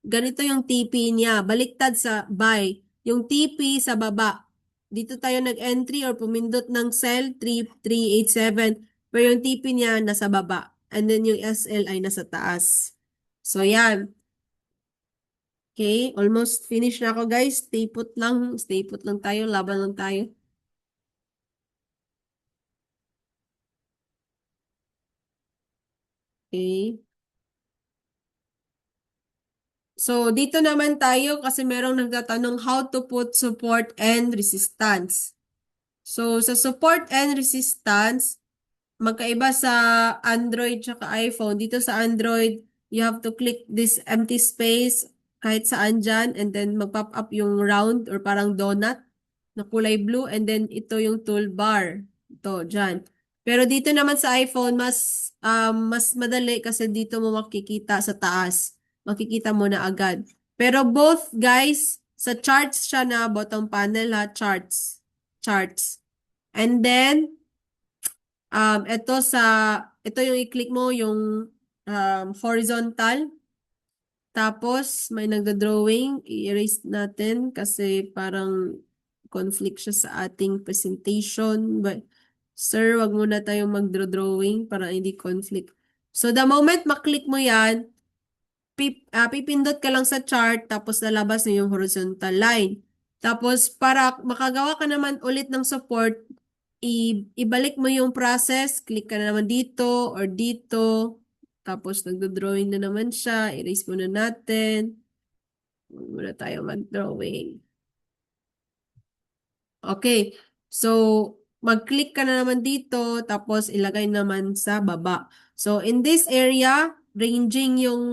Speaker 2: ganito yung TP niya. Baliktad sa buy. Yung TP sa baba. dito tayo nag-entry or pumindot ng cell 3387, pero yung TP niya nasa baba. And then yung SL ay nasa taas. So, yan. Okay, almost finish na ako guys. Stay put lang. Stay put lang tayo. Laban lang tayo. Okay. So, dito naman tayo kasi merong nagtatanong how to put support and resistance. So, sa support and resistance, magkaiba sa Android tsaka iPhone. Dito sa Android, you have to click this empty space kahit saan dyan and then mag-pop up yung round or parang donut na kulay blue and then ito yung toolbar. Ito, dyan. Pero dito naman sa iPhone, mas madali kasi dito mo makikita sa taas. Makikita mo na agad. Pero both guys, sa charts siya na bottom panel ha, charts. Charts. And then, ito yung i-click mo yung horizontal. Tapos, may nagda-drawing. I-erase natin kasi parang conflict siya sa ating presentation. But, sir, wag muna tayong mag-drawing para hindi conflict. So, the moment maklik mo yan, pipindot ka lang sa chart, tapos lalabas na yung horizontal line. Tapos, para makagawa ka naman ulit ng support, ibalik mo yung process, click ka na naman dito or dito, tapos nagdo-drawing na naman siya, erase muna natin. Huwag muna tayo mag-drawing. Okay, so mag-click ka na naman dito, tapos ilagay naman sa baba. So in this area, ranging yung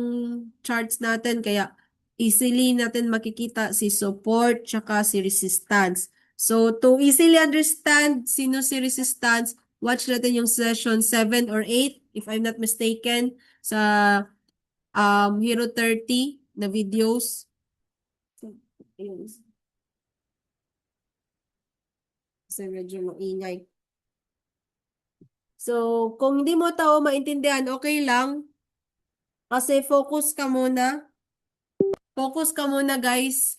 Speaker 2: charts natin, kaya easily natin makikita si support tsaka si resistance. So to easily understand sino si resistance, watch natin yung session 7 or 8, if I'm not mistaken, sa Hero 30 na videos. Ayun. Kasi medyo maingay. So, kung hindi mo tao maintindihan, okay lang. Kasi focus ka muna. Focus ka muna, guys.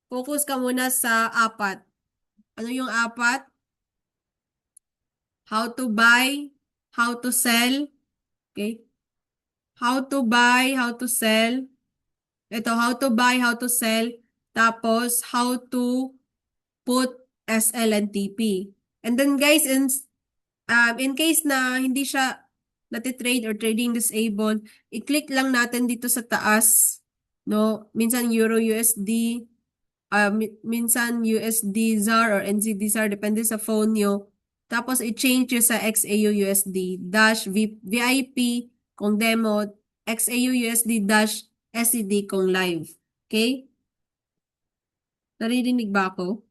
Speaker 2: Focus ka muna sa apat. Ano yung apat? How to buy, how to sell. Okay? How to buy, how to sell. Ito, how to buy, how to sell. Tapos, how to put SL and TP. And then, guys, in case na hindi siya natitrade or trading disabled, i-click lang natin dito sa taas, no? Minsan Euro USD, minsan USD ZAR or NZD ZAR, depende sa phone nyo. Tapos i-change nyo sa XAU USD dash VIP kung demo, XAU USD dash SCD kung live. Okay? Naririnig ba ako?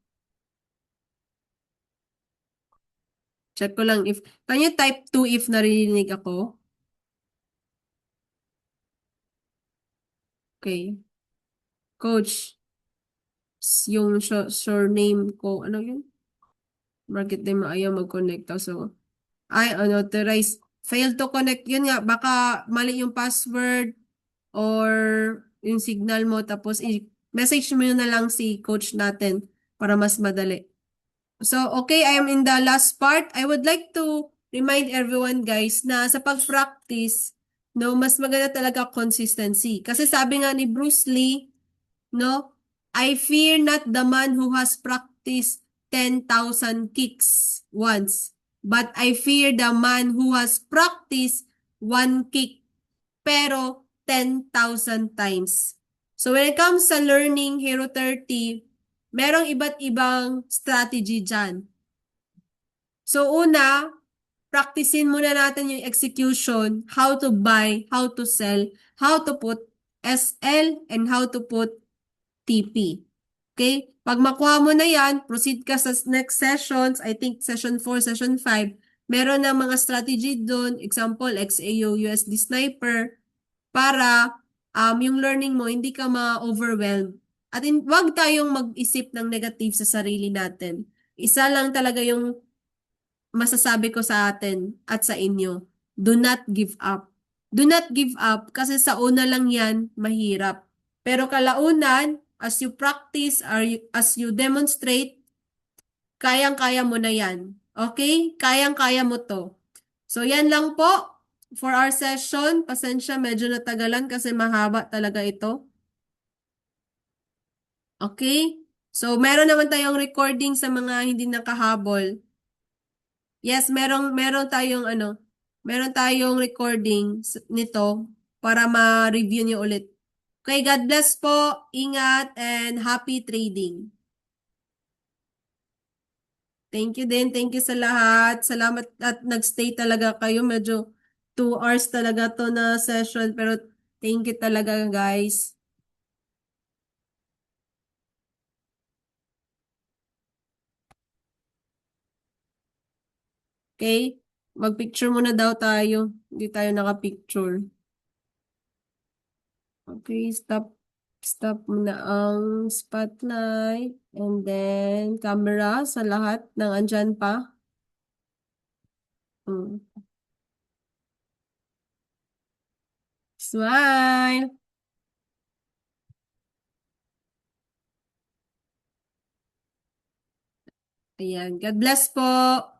Speaker 2: Check ko lang if, can you type 2 if naririnig ako? Okay. Coach, yung surname ko, ano yun? Bakit di maayaw mag-connect? So, unauthorized. Failed to connect. Yun nga, baka mali yung password or yung signal mo. Tapos, message mo na lang si coach natin para mas madali. So, okay, I am in the last part. I would like to remind everyone, guys, na sa pag-practice, no, mas maganda talaga consistency. Kasi sabi nga ni Bruce Lee, no, I fear not the man who has practiced 10,000 kicks once, but I fear the man who has practiced one kick pero 10,000 times. So when it comes sa learning Hero 30, merong iba't ibang strategy dyan. So una, practicein muna natin yung execution, how to buy, how to sell, how to put SL, and how to put TP. Okay? Pag makuha mo na yan, proceed ka sa next sessions. I think session 4, session 5. Meron na mga strategy doon. Example, XAO, USD Sniper. Para yung learning mo, hindi ka ma-overwhelm. At wag tayong mag-isip ng negative sa sarili natin. Isa lang talaga yung masasabi ko sa atin at sa inyo. Do not give up. Do not give up kasi sa una lang yan, mahirap. Pero kalaunan, as you practice or as you demonstrate, kayang-kaya mo na yan. Okay? Kayang-kaya mo to. So, yan lang po for our session. Pasensya, medyo natagalan kasi mahaba talaga ito. Okay? So, meron naman tayong recording sa mga hindi nakahabol. Yes, meron tayong meron tayong recording nito para ma-review niyo ulit. Okay, God bless po. Ingat and happy trading. Thank you din. Thank you sa lahat. Salamat at nagstay talaga kayo. Medyo 2 hours talaga to na session pero thank you talaga guys. Okay? Mag-picture muna daw tayo. Hindi tayo naka-picture. Okay, stop muna ang spotlight and then camera sa lahat ng andyan pa. Mm. Smile! Ayan. God bless po.